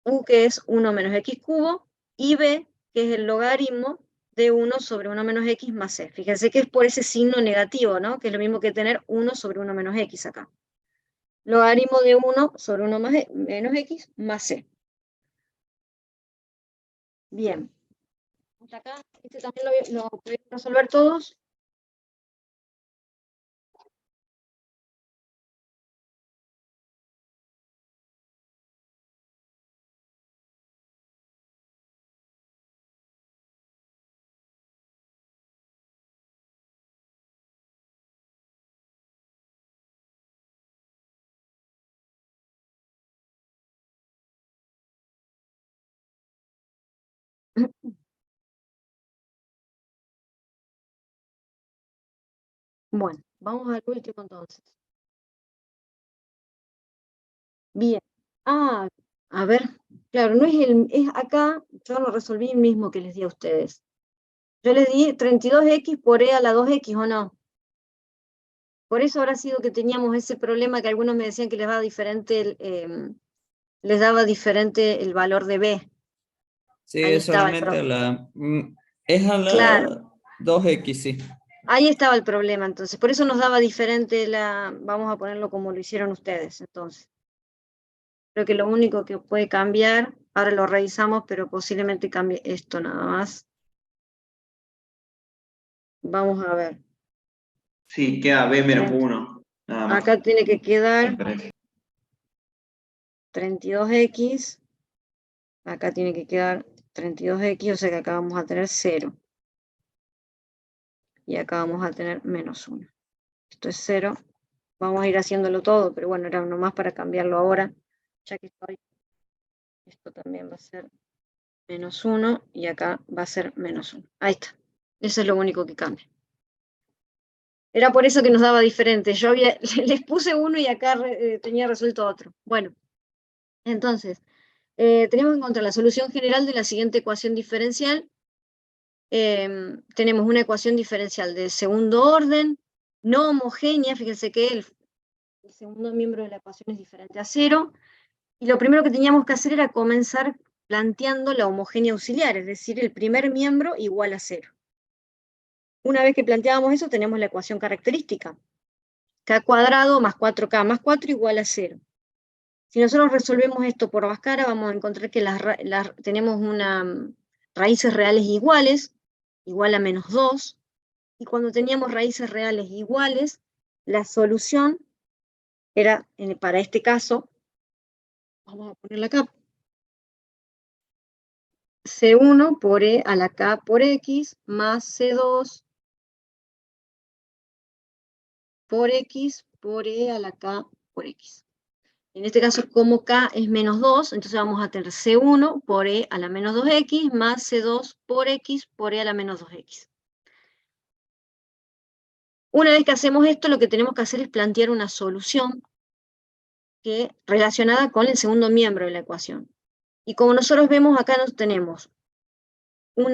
u que es 1 menos x cubo, y b que es el logaritmo de 1 sobre 1 menos x más c. Fíjense que es por ese signo negativo, ¿no? Que es lo mismo que tener 1 sobre 1 menos x acá. Logaritmo de 1 sobre 1 menos x más c. Bien. Hasta acá, este también lo pudimos resolver todos. Bueno, vamos al último entonces. Bien. Ah, a ver, claro, no es es acá, yo lo resolví el mismo que les di a ustedes. Yo les di 32x por e a la 2x, ¿o no? Por eso habrá sido que teníamos ese problema que algunos me decían que les daba diferente el valor de b. Sí, Ahí es estaba el solamente a problema. la... es a Claro, la 2x, sí. ahí estaba el problema, entonces. Por eso nos daba diferente vamos a ponerlo como lo hicieron ustedes, entonces. Creo que lo único que puede cambiar, ahora lo revisamos, pero posiblemente cambie esto nada más. Vamos a ver. Sí, queda B menos 1. Nada más. Acá tiene que La quedar diferencia. 32x. Acá tiene que quedar 32x, o sea que acá vamos a tener 0. Y acá vamos a tener menos 1. Esto es 0. Vamos a ir haciéndolo todo, pero bueno, era nomás para cambiarlo ahora. Ya que estoy. Esto también va a ser menos 1 y acá va a ser menos 1. Ahí está. Eso es lo único que cambia. Era por eso que nos daba diferente. Yo les puse uno y acá tenía resuelto otro. Bueno, entonces, tenemos que encontrar la solución general de la siguiente ecuación diferencial. Tenemos una ecuación diferencial de segundo orden, no homogénea. Fíjense que el segundo miembro de la ecuación es diferente a 0. Y lo primero que teníamos que hacer era comenzar planteando la homogénea auxiliar, es decir, el primer miembro igual a 0. Una vez que planteábamos eso, tenemos la ecuación característica. K cuadrado más 4K más 4 igual a 0. Si nosotros resolvemos esto por Bhaskara, vamos a encontrar que tenemos raíces reales iguales, igual a menos 2. Y cuando teníamos raíces reales iguales, la solución era, para este caso, vamos a ponerla acá, C1 por E a la K por X más C2 por X por E a la K por X. En este caso, como K es menos 2, entonces vamos a tener C1 por E a la menos 2X más C2 por X por E a la menos 2X. Una vez que hacemos esto, lo que tenemos que hacer es plantear una solución relacionada con el segundo miembro de la ecuación. Y como nosotros vemos, acá nos tenemos un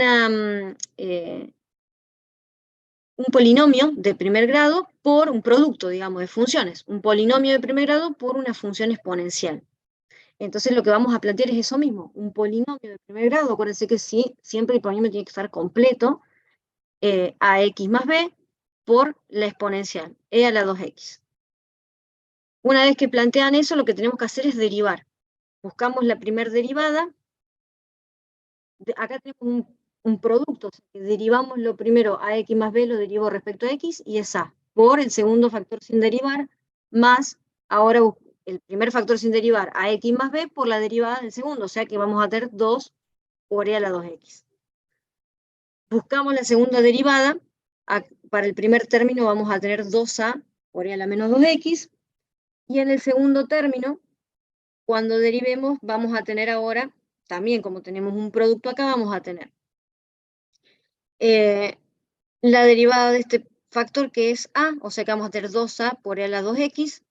polinomio de primer grado por un producto, digamos, de funciones. Un polinomio de primer grado por una función exponencial. Entonces lo que vamos a plantear es eso mismo, un polinomio de primer grado. Acuérdense que sí, siempre el polinomio tiene que estar completo, ax más b por la exponencial, e a la 2x. Una vez que plantean eso, lo que tenemos que hacer es derivar. Buscamos la primera derivada. Acá tenemos un producto, o sea que derivamos lo primero, ax más b lo derivo respecto a x, y es a, por el segundo factor sin derivar, más, ahora el primer factor sin derivar, ax más b, por la derivada del segundo, o sea que vamos a tener 2 por e a la 2x. Buscamos la segunda derivada, para el primer término vamos a tener 2a por e a la menos 2x, y en el segundo término, cuando derivemos, vamos a tener ahora, también como tenemos un producto acá, vamos a tener la derivada de este factor que es a, o sea que vamos a tener 2a por e a la 2x,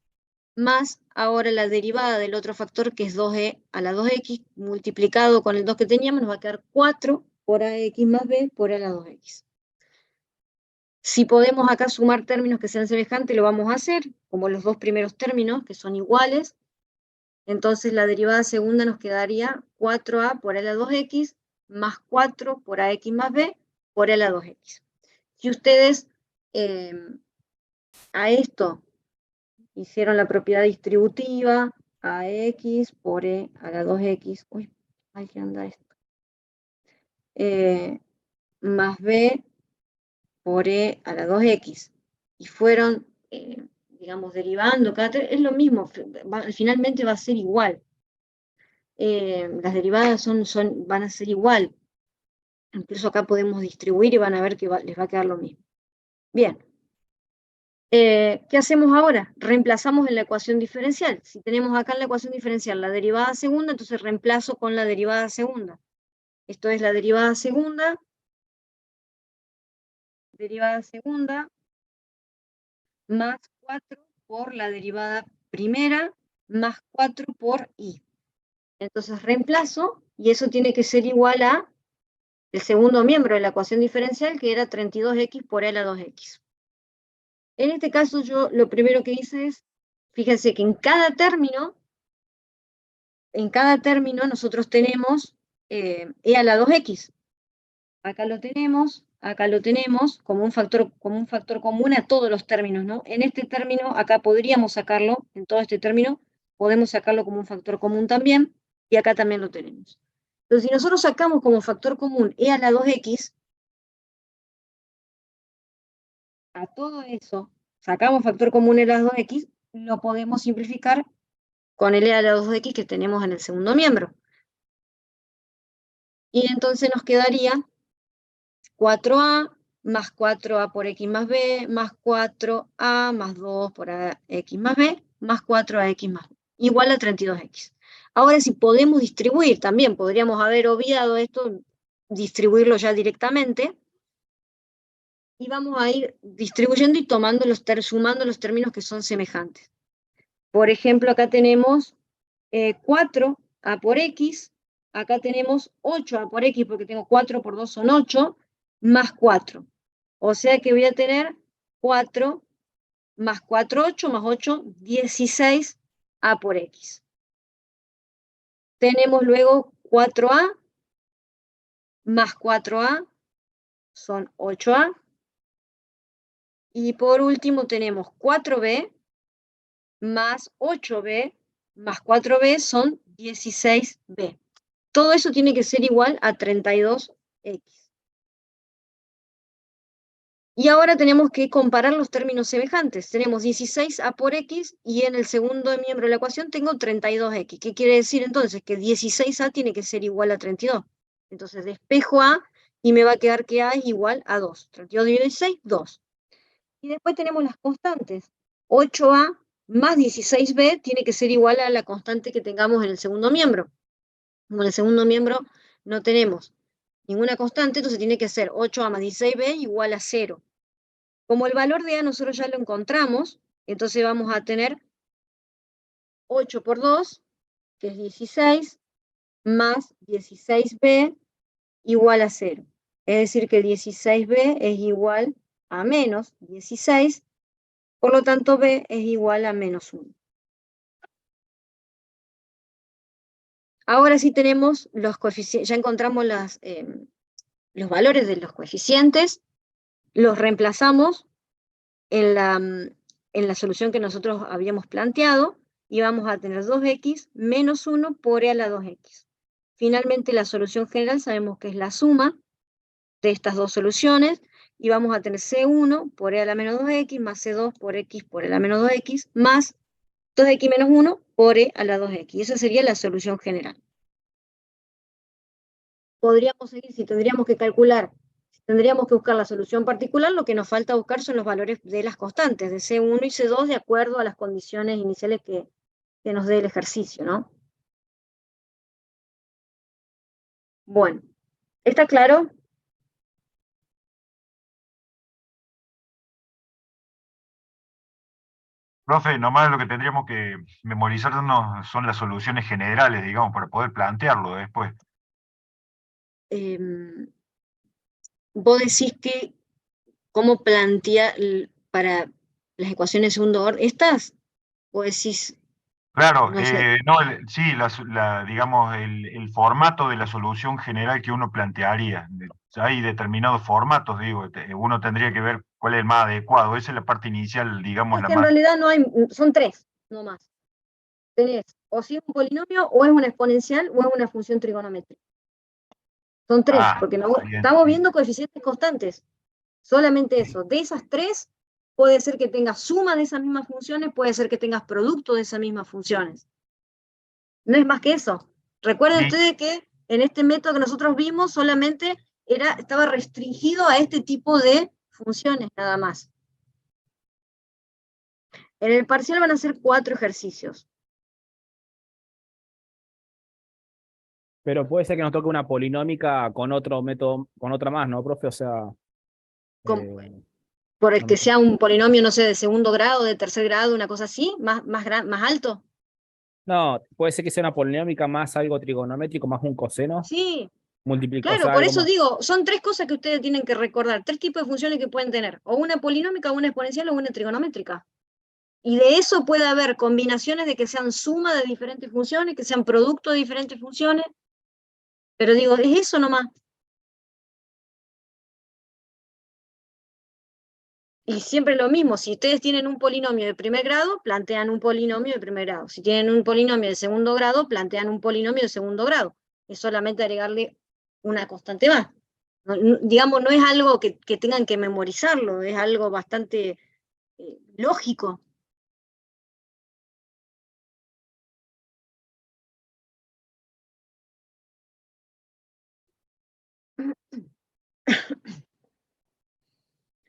más ahora la derivada del otro factor que es 2e a la 2x, multiplicado con el 2 que teníamos, nos va a quedar 4 por ax más b por e a la 2x. Si podemos acá sumar términos que sean semejantes, lo vamos a hacer, como los dos primeros términos, que son iguales. Entonces la derivada segunda nos quedaría 4a por e a la 2x, más 4 por ax más b por e a la 2x. Si ustedes a esto hicieron la propiedad distributiva, ax por e a la 2x, uy, hay que andar esto, más b por e a la 2x, y fueron, digamos, derivando, es lo mismo, finalmente va a ser igual. Las derivadas van a ser igual. Incluso acá podemos distribuir y van a ver que les va a quedar lo mismo. Bien. ¿Qué hacemos ahora? Reemplazamos en la ecuación diferencial. Si tenemos acá en la ecuación diferencial la derivada segunda, entonces reemplazo con la derivada segunda. Esto es la derivada segunda más 4 por la derivada primera más 4 por i. Entonces reemplazo y eso tiene que ser igual a el segundo miembro de la ecuación diferencial, que era 32x por a la 2x. En este caso yo lo primero que hice es, fíjense que en cada término nosotros tenemos e a la 2x. Acá lo tenemos como un factor común a todos los términos, ¿no? En este término, acá podríamos sacarlo, en todo este término, podemos sacarlo como un factor común también, y acá también lo tenemos. Entonces, si nosotros sacamos como factor común e a la 2x, a todo eso, sacamos factor común e a la 2x, lo podemos simplificar con el e a la 2x que tenemos en el segundo miembro. Y entonces nos quedaría 4a más 4a por x más b, más 4a más 2 por x más b, más 4ax más b, igual a 32x. Ahora, si podemos distribuir, también podríamos haber obviado esto, distribuirlo ya directamente, y vamos a ir distribuyendo y sumando los términos que son semejantes. Por ejemplo, acá tenemos 4a por x, acá tenemos 8a por x, porque tengo 4 por 2 son 8, más 4. O sea que voy a tener 4 más 4, 8, más 8, 16a por x. Tenemos luego 4a más 4a son 8a. Y por último tenemos 4b más 8b más 4b son 16b. Todo eso tiene que ser igual a 32x. Y ahora tenemos que comparar los términos semejantes. Tenemos 16a por x y en el segundo miembro de la ecuación tengo 32x. ¿Qué quiere decir entonces? Que 16a tiene que ser igual a 32. Entonces despejo a y me va a quedar que a es igual a 2. 32 dividido 16, 2. Y después tenemos las constantes. 8a más 16b tiene que ser igual a la constante que tengamos en el segundo miembro. Como en el segundo miembro no tenemos ninguna constante, entonces tiene que ser 8a más 16b igual a 0. Como el valor de a nosotros ya lo encontramos, entonces vamos a tener 8 por 2, que es 16, más 16b igual a 0. Es decir, que 16b es igual a menos 16, por lo tanto b es igual a menos 1. Ahora sí tenemos los coeficientes, ya encontramos los valores de los coeficientes, los reemplazamos en la solución que nosotros habíamos planteado y vamos a tener 2x menos 1 por e a la 2x. Finalmente la solución general sabemos que es la suma de estas dos soluciones y vamos a tener c1 por e a la menos 2x más c2 por x por e a la menos 2x más 2x menos 1 por e a la 2x. Y esa sería la solución general. Podríamos seguir, si tendríamos que calcular, tendríamos que buscar la solución particular, lo que nos falta buscar son los valores de las constantes, de C1 y C2, de acuerdo a las condiciones iniciales que nos dé el ejercicio, ¿no? Bueno, ¿está claro? Profe, nomás lo que tendríamos que memorizarnos son las soluciones generales, digamos, para poder plantearlo después. Vos decís que cómo plantea para las ecuaciones de segundo orden, ¿estas? O decís, Claro, no sé, no, sí, digamos, el formato de la solución general que uno plantearía. Hay determinados formatos, digo, uno tendría que ver cuál es el más adecuado. Esa es la parte inicial, digamos, es la que en más. realidad no hay, son tres, no más. Tenés o si es un polinomio, o es una exponencial, o es una función trigonométrica. Son tres, Ah, porque bien, estamos sí. viendo coeficientes constantes. Solamente eso. De esas tres, puede ser que tengas suma de esas mismas funciones, puede ser que tengas producto de esas mismas funciones. No es más que eso. Recuerden Sí, ustedes que en este método que nosotros vimos solamente estaba restringido a este tipo de funciones nada más. En el parcial van a ser 4 ejercicios. Pero puede ser que nos toque una polinómica con otro método, con otra más, ¿no, profe? O sea, eh, Por el no que me- sea un polinomio, no sé, de segundo grado, de tercer grado, una cosa así, más alto. no, puede ser que sea una polinómica más algo trigonométrico, más un coseno, Sí, o claro, sea, por algo eso más. digo, son tres cosas que ustedes tienen que recordar, tres tipos de funciones que pueden tener, o una polinómica, o una exponencial, o una trigonométrica. Y de eso puede haber combinaciones de que sean suma de diferentes funciones, que sean producto de diferentes funciones, pero digo, es eso nomás. Y siempre lo mismo, si ustedes tienen un polinomio de primer grado, plantean un polinomio de primer grado. Si tienen un polinomio de segundo grado, plantean un polinomio de segundo grado. Es solamente agregarle una constante más. Digamos, no es algo que tengan que memorizarlo, es algo bastante lógico.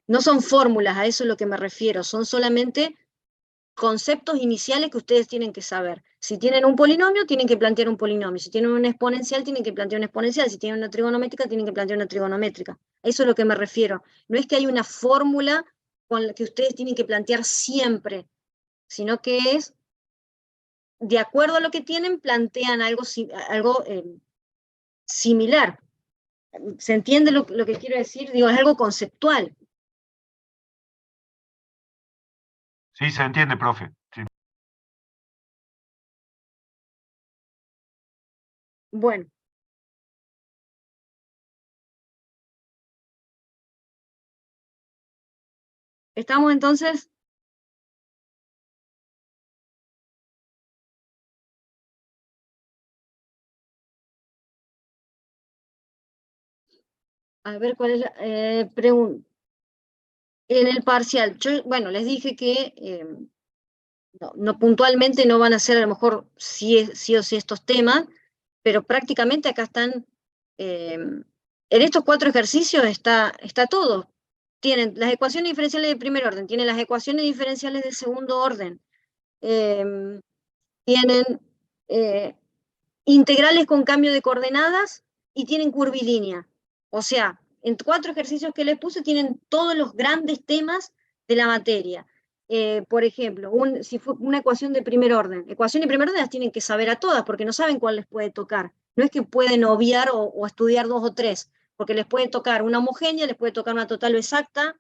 No son fórmulas, a eso es lo que me refiero, son solamente conceptos iniciales que ustedes tienen que saber. Si tienen un polinomio, tienen que plantear un polinomio. Si tienen una exponencial, tienen que plantear una exponencial. Si tienen una trigonométrica, tienen que plantear una trigonométrica. Eso es lo que me refiero. No es que hay una fórmula con la que ustedes tienen que plantear siempre, sino que es, de acuerdo a lo que tienen, plantean algo similar. ¿Se entiende lo que quiero decir? Digo, es algo conceptual. Sí, se entiende, profe. Sí. Bueno, estamos entonces. A ver cuál es la pregunta. En el parcial, yo, bueno, les dije que no, puntualmente no van a ser a lo mejor sí o sí estos temas, pero prácticamente acá están, en estos cuatro ejercicios está todo. Tienen las ecuaciones diferenciales de primer orden, tienen las ecuaciones diferenciales de segundo orden, eh, tienen eh, integrales con cambio de coordenadas y tienen curvilínea. O sea, en cuatro ejercicios que les puse tienen todos los grandes temas de la materia. Por ejemplo, si fue una ecuación de primer orden, ecuación de primer orden las tienen que saber a todas porque no saben cuál les puede tocar. No es que pueden obviar o estudiar dos o tres, porque les puede tocar una homogénea, les puede tocar una total o exacta.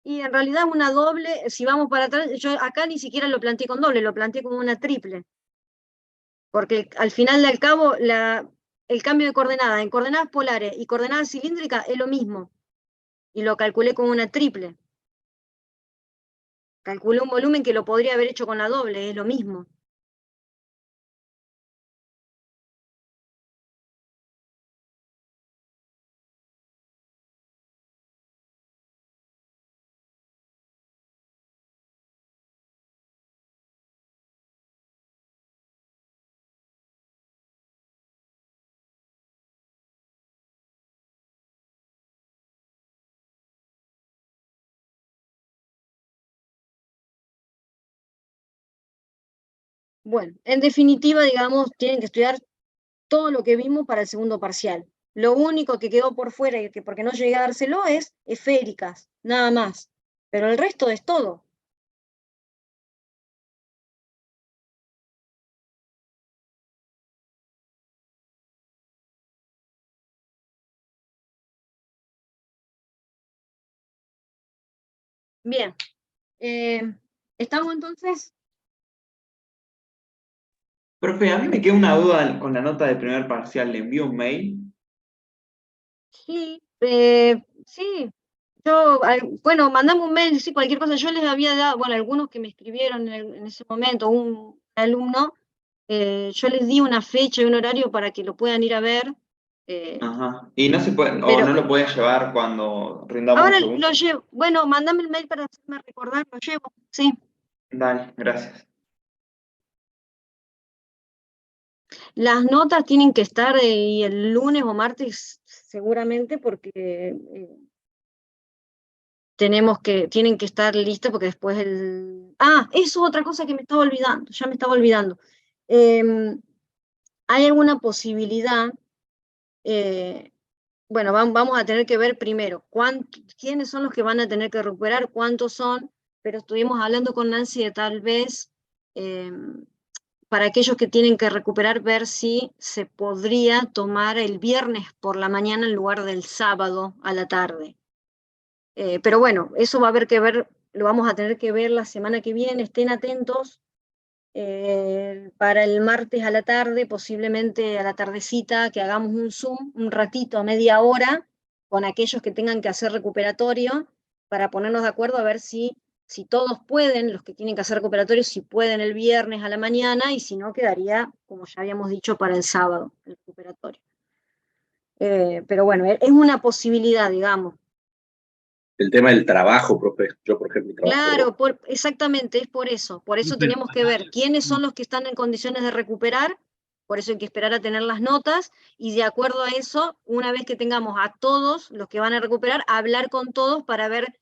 Y en realidad una doble, si vamos para atrás, yo acá ni siquiera lo planteé con doble, lo planteé como una triple. Porque al final del cabo, el cambio de coordenadas en coordenadas polares y coordenadas cilíndricas es lo mismo. Y lo calculé como una triple. Calculé un volumen que lo podría haber hecho con la doble, es lo mismo. Bueno, en definitiva, digamos, tienen que estudiar todo lo que vimos para el segundo parcial. Lo único que quedó por fuera y que porque no llegué a dárselo es esféricas, nada más. Pero el resto es todo. Bien, ¿estamos entonces? Profe, a mí me queda una duda con la nota de primer parcial. ¿Le envío un mail? Sí, sí. Bueno, mandame un mail, sí, cualquier cosa. Yo les había dado, bueno, algunos que me escribieron en ese momento, un alumno, yo les di una fecha y un horario para que lo puedan ir a ver, eh, Ajá. Y no se puede, o pero no lo pueden llevar cuando rindamos un ahora segundo. lo llevo. Bueno, mandame el mail para hacerme recordar, lo llevo, sí. Dale, gracias. Las notas tienen que estar y el lunes o martes seguramente porque tienen que estar listos porque después eso es otra cosa que me estaba olvidando, ya me estaba olvidando. ¿Hay alguna posibilidad? Bueno, vamos a tener que ver primero quiénes son los que van a tener que recuperar, cuántos son, pero estuvimos hablando con Nancy de tal vez para aquellos que tienen que recuperar, ver si se podría tomar el viernes por la mañana en lugar del sábado a la tarde. Pero bueno, eso va a haber que ver, lo vamos a tener que ver la semana que viene, estén atentos. Para el martes a la tarde, posiblemente a la tardecita, que hagamos un Zoom, un ratito, media hora, con aquellos que tengan que hacer recuperatorio, para ponernos de acuerdo a ver si todos pueden, los que tienen que hacer recuperatorio, si pueden el viernes a la mañana, y si no, quedaría, como ya habíamos dicho, para el sábado, el recuperatorio. Pero bueno, es una posibilidad, digamos. El tema del trabajo, profe. Yo, por ejemplo, trabajo. Claro, exactamente, es por eso. Por eso tenemos que ver quiénes son los que están en condiciones de recuperar, por eso hay que esperar a tener las notas, y de acuerdo a eso, una vez que tengamos a todos los que van a recuperar, hablar con todos para ver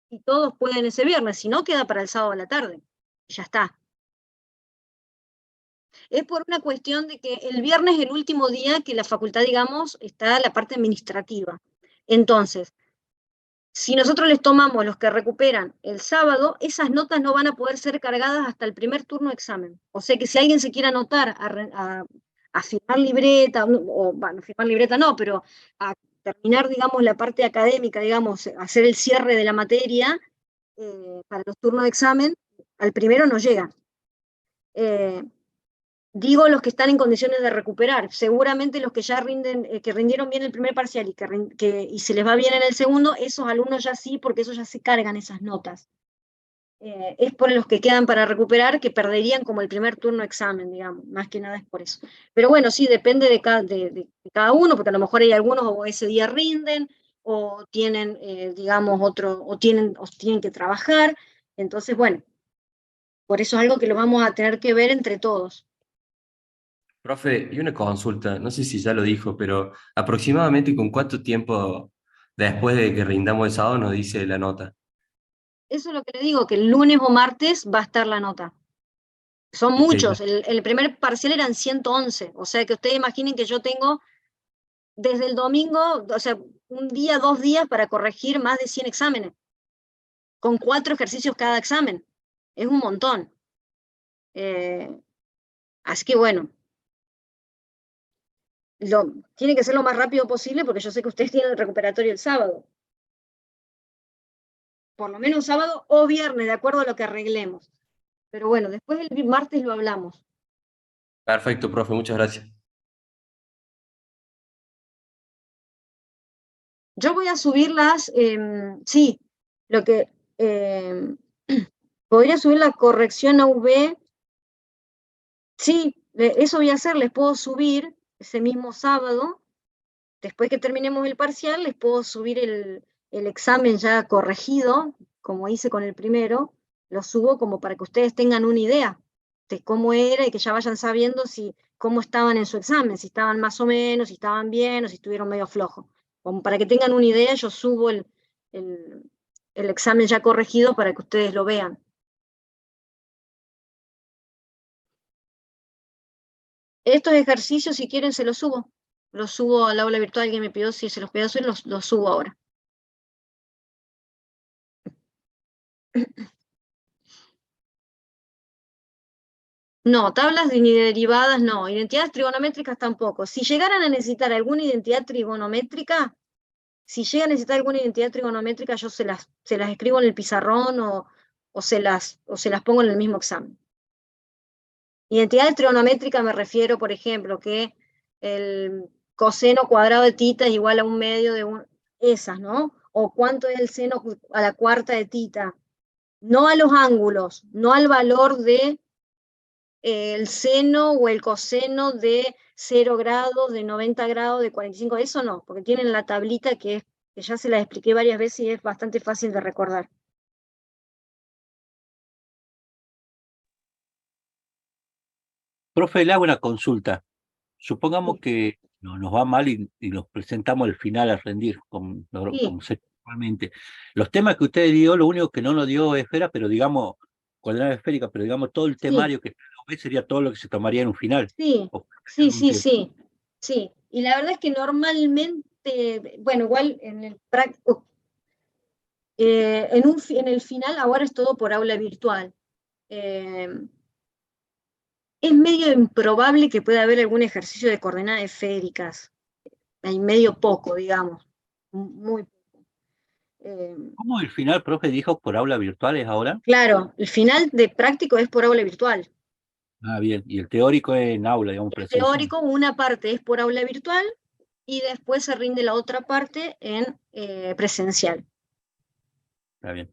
si todos pueden ese viernes, si no, queda para el sábado a la tarde. Y ya está. Es por una cuestión de que el viernes es el último día que la facultad, digamos, está la parte administrativa. Entonces, si nosotros les tomamos los que recuperan el sábado, esas notas no van a poder ser cargadas hasta el primer turno de examen. O sea que si alguien se quiere anotar a firmar libreta, o bueno, firmar libreta no, pero a terminar, digamos, la parte académica, digamos, hacer el cierre de la materia para los turnos de examen, al primero no llegan. Digo los que están en condiciones de recuperar. Seguramente los que ya que rindieron bien el primer parcial y se les va bien en el segundo, esos alumnos ya sí, porque esos ya se cargan esas notas. Es por los que quedan para recuperar, que perderían como el primer turno de examen, digamos. Más que nada es por eso. Pero bueno, sí, depende de cada uno, porque a lo mejor hay algunos o ese día rinden, o tienen, digamos, o tienen que trabajar. Entonces, bueno, por eso es algo que lo vamos a tener que ver entre todos. Profe, y una consulta, no sé si ya lo dijo, pero aproximadamente con cuánto tiempo después de que rindamos el sábado nos dice la nota. Eso es lo que le digo, que el lunes o martes va a estar la nota. Son muchos, el primer parcial eran 111, o sea que ustedes imaginen que yo tengo desde el domingo, o sea, un día, 2 días para corregir más de 100 exámenes, con 4 ejercicios cada examen. Es un montón. Así que bueno, tiene que ser lo más rápido posible porque yo sé que ustedes tienen el recuperatorio el sábado. Por lo menos sábado o viernes, de acuerdo a lo que arreglemos. Pero bueno, después el martes lo hablamos. Perfecto, profe, muchas gracias. Yo voy a subirlas, sí, lo que podría subir la corrección a UV, sí, eso voy a hacer, les puedo subir ese mismo sábado, después que terminemos el parcial, les puedo subir el examen ya corregido, como hice con el primero, lo subo como para que ustedes tengan una idea de cómo era y que ya vayan sabiendo cómo estaban en su examen, si estaban más o menos, si estaban bien o si estuvieron medio flojos. Como para que tengan una idea, yo subo el examen ya corregido para que ustedes lo vean. Estos ejercicios, si quieren, se los subo. Los subo al aula virtual, alguien me pidió si se los podía subir, los subo ahora. No, tablas ni derivadas no, identidades trigonométricas tampoco. Si llegaran a necesitar alguna identidad trigonométrica, yo se las escribo en el pizarrón o se las pongo en el mismo examen. Identidades trigonométricas me refiero, por ejemplo, que el coseno cuadrado de tita es igual a 1/2 de esas, ¿no? O cuánto es el seno a la cuarta de tita. No a los ángulos, no al valor de el seno o el coseno de 0 grados, de 90 grados, de 45, eso no, porque tienen la tablita que ya se la expliqué varias veces y es bastante fácil de recordar. Profe, le hago una consulta. Supongamos que nos va mal y nos presentamos al final a rendir Sí. como Igualmente. Los temas que usted dio, lo único que no nos dio esfera, pero digamos, coordenada esférica, pero digamos todo el Sí, temario que sería todo lo que se tomaría en un final. sí, ¿O sí, algún sí, tiempo? sí, sí. Y la verdad es que normalmente, bueno, igual en el práctico, en el final ahora es todo por aula virtual. Eh, es medio improbable que pueda haber algún ejercicio de coordenadas esféricas. Hay medio poco, digamos, muy poco. ¿Cómo el final, profe, dijo por aula virtuales ahora? Claro, el final de práctico es por aula virtual. Ah, bien. Y el teórico es en aula, digamos, El presencial. teórico, una parte es por aula virtual y después se rinde la otra parte en presencial. Está bien.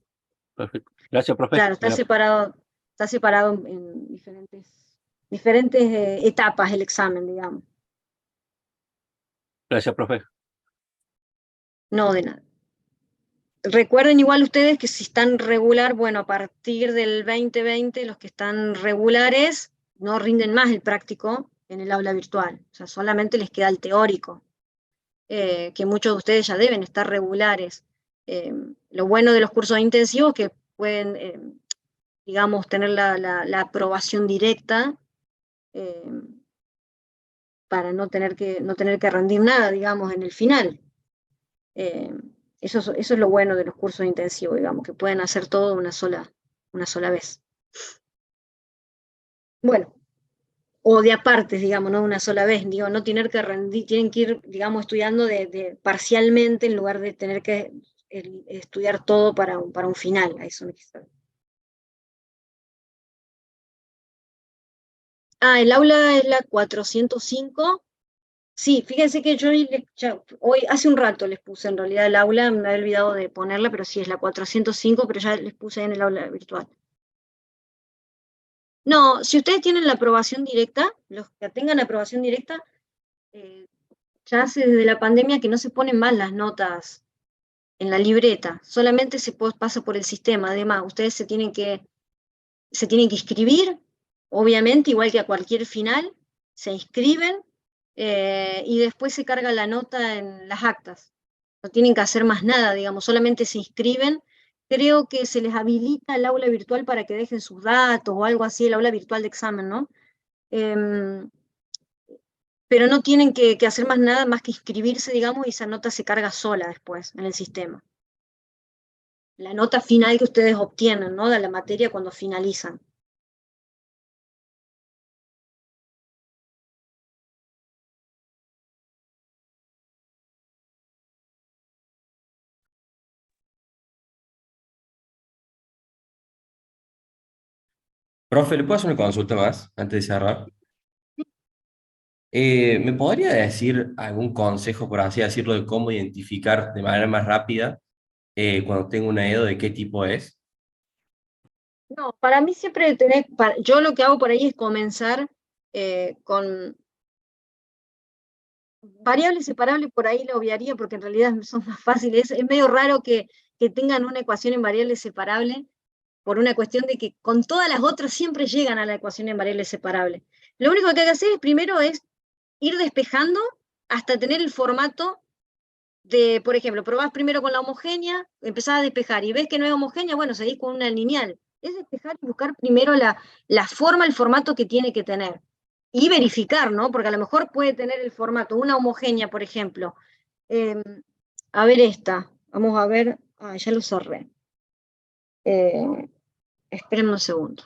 Perfecto. Gracias, profe. Claro, está separado en diferentes etapas el examen, digamos. Gracias, profe. No de nada. Recuerden igual ustedes que si están regular, bueno, a partir del 2020, los que están regulares no rinden más el práctico en el aula virtual. O sea, solamente les queda el teórico, que muchos de ustedes ya deben estar regulares. Lo bueno de los cursos intensivos es que pueden, digamos, tener la aprobación directa eh, para no tener que rendir nada, digamos, en el final. Eh, eso es lo bueno de los cursos intensivos, digamos, que pueden hacer todo una sola vez. Bueno, o de apartes, digamos, no una sola vez, digo, no tener que rendir, tienen que ir, digamos, estudiando parcialmente en lugar de tener que estudiar todo para un final, a eso me quise. Ah, el aula es la 405. Sí, fíjense que yo hoy, hace un rato les puse en realidad el aula, me había olvidado de ponerla, pero sí es la 405, pero ya les puse en el aula virtual. No, si ustedes tienen la aprobación directa, los que tengan aprobación directa, ya hace desde la pandemia que no se ponen más las notas en la libreta, solamente pasa por el sistema. Además, ustedes se tienen que inscribir, obviamente, igual que a cualquier final, se inscriben y después se carga la nota en las actas. No tienen que hacer más nada, digamos, solamente se inscriben. Creo que se les habilita el aula virtual para que dejen sus datos o algo así, el aula virtual de examen, ¿no? Pero no tienen que hacer más nada más que inscribirse, digamos, y esa nota se carga sola después en el sistema. La nota final que ustedes obtienen, ¿no? De la materia cuando finalizan. Profe, ¿le puedo hacer una consulta más antes de cerrar? ¿Me podría decir algún consejo, por así decirlo, de cómo identificar de manera más rápida cuando tengo una EDO, de qué tipo es? No, para mí siempre yo lo que hago por ahí es comenzar con variables separables, por ahí lo obviaría porque en realidad son más fáciles. Es medio raro que tengan una ecuación en variables separables por una cuestión de que con todas las otras siempre llegan a la ecuación en variables separables. Lo único que hay que hacer es primero es ir despejando hasta tener el formato de, por ejemplo, probás primero con la homogénea, empezás a despejar y ves que no es homogénea, bueno, seguís con una lineal. Es despejar y buscar primero la forma, el formato que tiene que tener. Y verificar, ¿no? Porque a lo mejor puede tener el formato, una homogénea, por ejemplo. A ver esta, vamos a ver, ya lo cerré. Espérenme un segundo.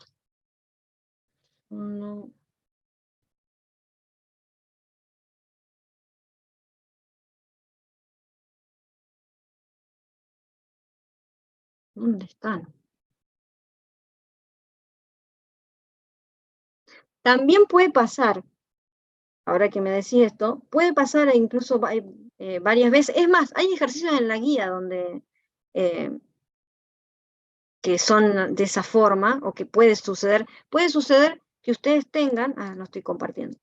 No. ¿Dónde están? También puede pasar, ahora que me decís esto, puede pasar incluso varias veces. Es más, hay ejercicios en la guía donde que son de esa forma, o que puede suceder que ustedes tengan, no estoy compartiendo,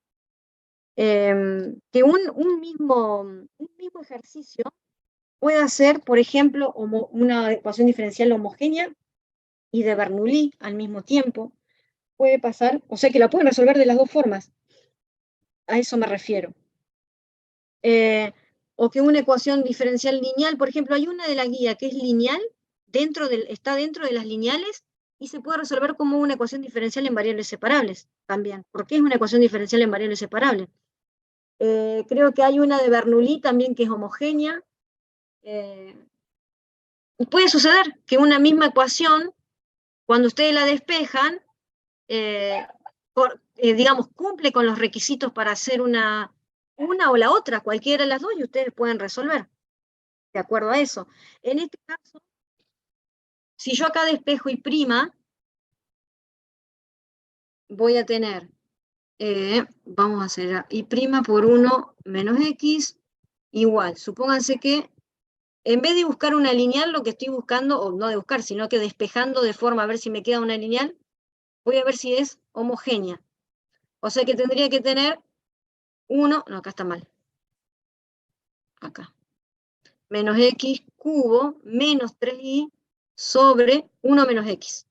que un mismo ejercicio pueda ser, por ejemplo, una ecuación diferencial homogénea y de Bernoulli al mismo tiempo. Puede pasar, o sea que la pueden resolver de las dos formas. A eso me refiero. o que una ecuación diferencial lineal, por ejemplo, hay una de la guía que es lineal, está dentro de las lineales, y se puede resolver como una ecuación diferencial en variables separables también. ¿Por qué es una ecuación diferencial en variables separables? Creo que hay una de Bernoulli también que es homogénea. Puede suceder que una misma ecuación, cuando ustedes la despejan, digamos, cumple con los requisitos para hacer una o la otra, cualquiera de las dos, y ustedes pueden resolver de acuerdo a eso. En este caso, si yo acá despejo y prima, voy a tener, vamos a hacer y prima por 1 menos x igual. Supónganse que en vez de buscar una lineal, lo que estoy buscando, o no de buscar, sino que despejando de forma a ver si me queda una lineal, voy a ver si es homogénea. O sea que tendría que tener 1, no, acá está mal. Acá. Menos x cubo menos 3y sobre 1 menos x.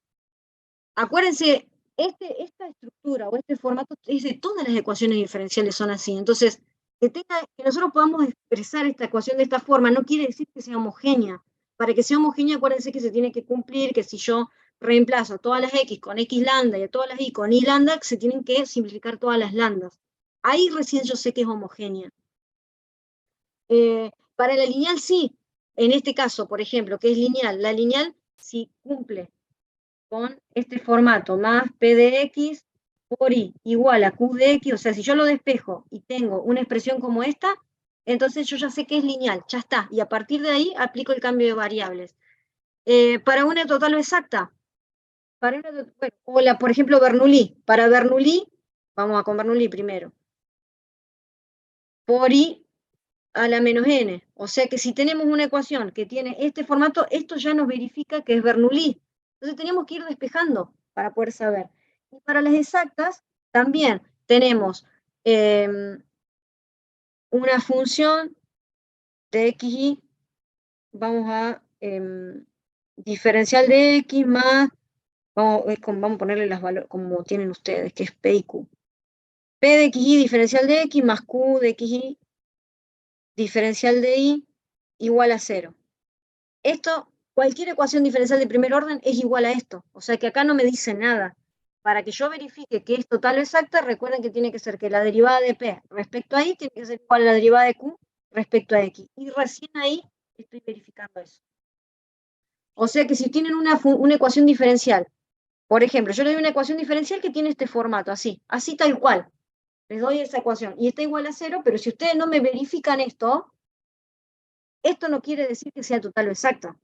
Acuérdense, esta estructura o este formato es de todas las ecuaciones diferenciales son así. Entonces, que nosotros podamos expresar esta ecuación de esta forma no quiere decir que sea homogénea. Para que sea homogénea, acuérdense que se tiene que cumplir que si yo reemplazo a todas las x con x lambda y a todas las y con y lambda, se tienen que simplificar todas las lambdas. Ahí recién yo sé que es homogénea. Para la lineal sí. En este caso, por ejemplo, que es lineal, la lineal sí cumple con este formato más p de x por y igual a q de x, o sea, si yo lo despejo y tengo una expresión como esta, entonces yo ya sé que es lineal, ya está, y a partir de ahí aplico el cambio de variables. Para una total o exacta, por ejemplo, Bernoulli, para Bernoulli, vamos a con Bernoulli primero, por y a la menos n, o sea que si tenemos una ecuación que tiene este formato, esto ya nos verifica que es Bernoulli. Entonces teníamos que ir despejando para poder saber. Y para las exactas, también tenemos una función de xy, vamos a diferencial de x más, vamos a ponerle las valores como tienen ustedes, que es p y q. P de xy diferencial de x más q de xy diferencial de y igual a 0. Esto, cualquier ecuación diferencial de primer orden es igual a esto. O sea que acá no me dice nada. Para que yo verifique que es total o exacta, recuerden que tiene que ser que la derivada de P respecto a Y tiene que ser igual a la derivada de Q respecto a X. Y recién ahí estoy verificando eso. O sea que si tienen una ecuación diferencial, por ejemplo, yo le doy una ecuación diferencial que tiene este formato, así tal cual. Les doy esa ecuación y está igual a 0, pero si ustedes no me verifican esto no quiere decir que sea total o exacta.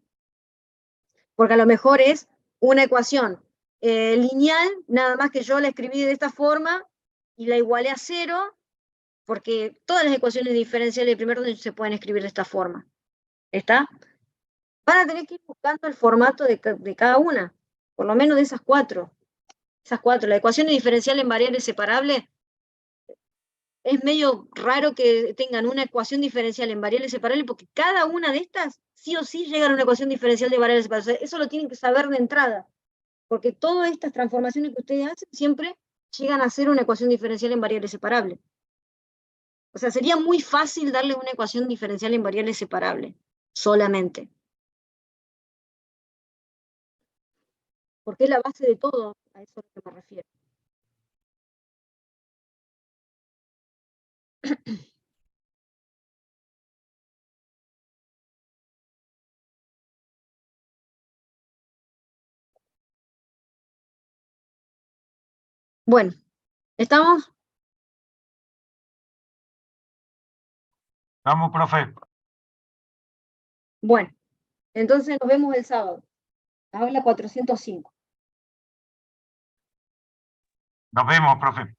Porque a lo mejor es una ecuación lineal, nada más que yo la escribí de esta forma y la igualé a 0, porque todas las ecuaciones diferenciales de primer orden se pueden escribir de esta forma. ¿Está? Van a tener que ir buscando el formato de cada una, por lo menos de esas cuatro. La ecuación diferencial en variables separables, es medio raro que tengan una ecuación diferencial en variables separables, porque cada una de estas sí o sí llega a una ecuación diferencial de variables separables. Eso lo tienen que saber de entrada, porque todas estas transformaciones que ustedes hacen siempre llegan a ser una ecuación diferencial en variables separables. O sea, sería muy fácil darle una ecuación diferencial en variables separables, solamente. Porque es la base de todo, a eso es a lo que me refiero. Bueno, ¿estamos? Vamos, profe. Bueno, entonces nos vemos el sábado. Aula 405. Nos vemos, profe.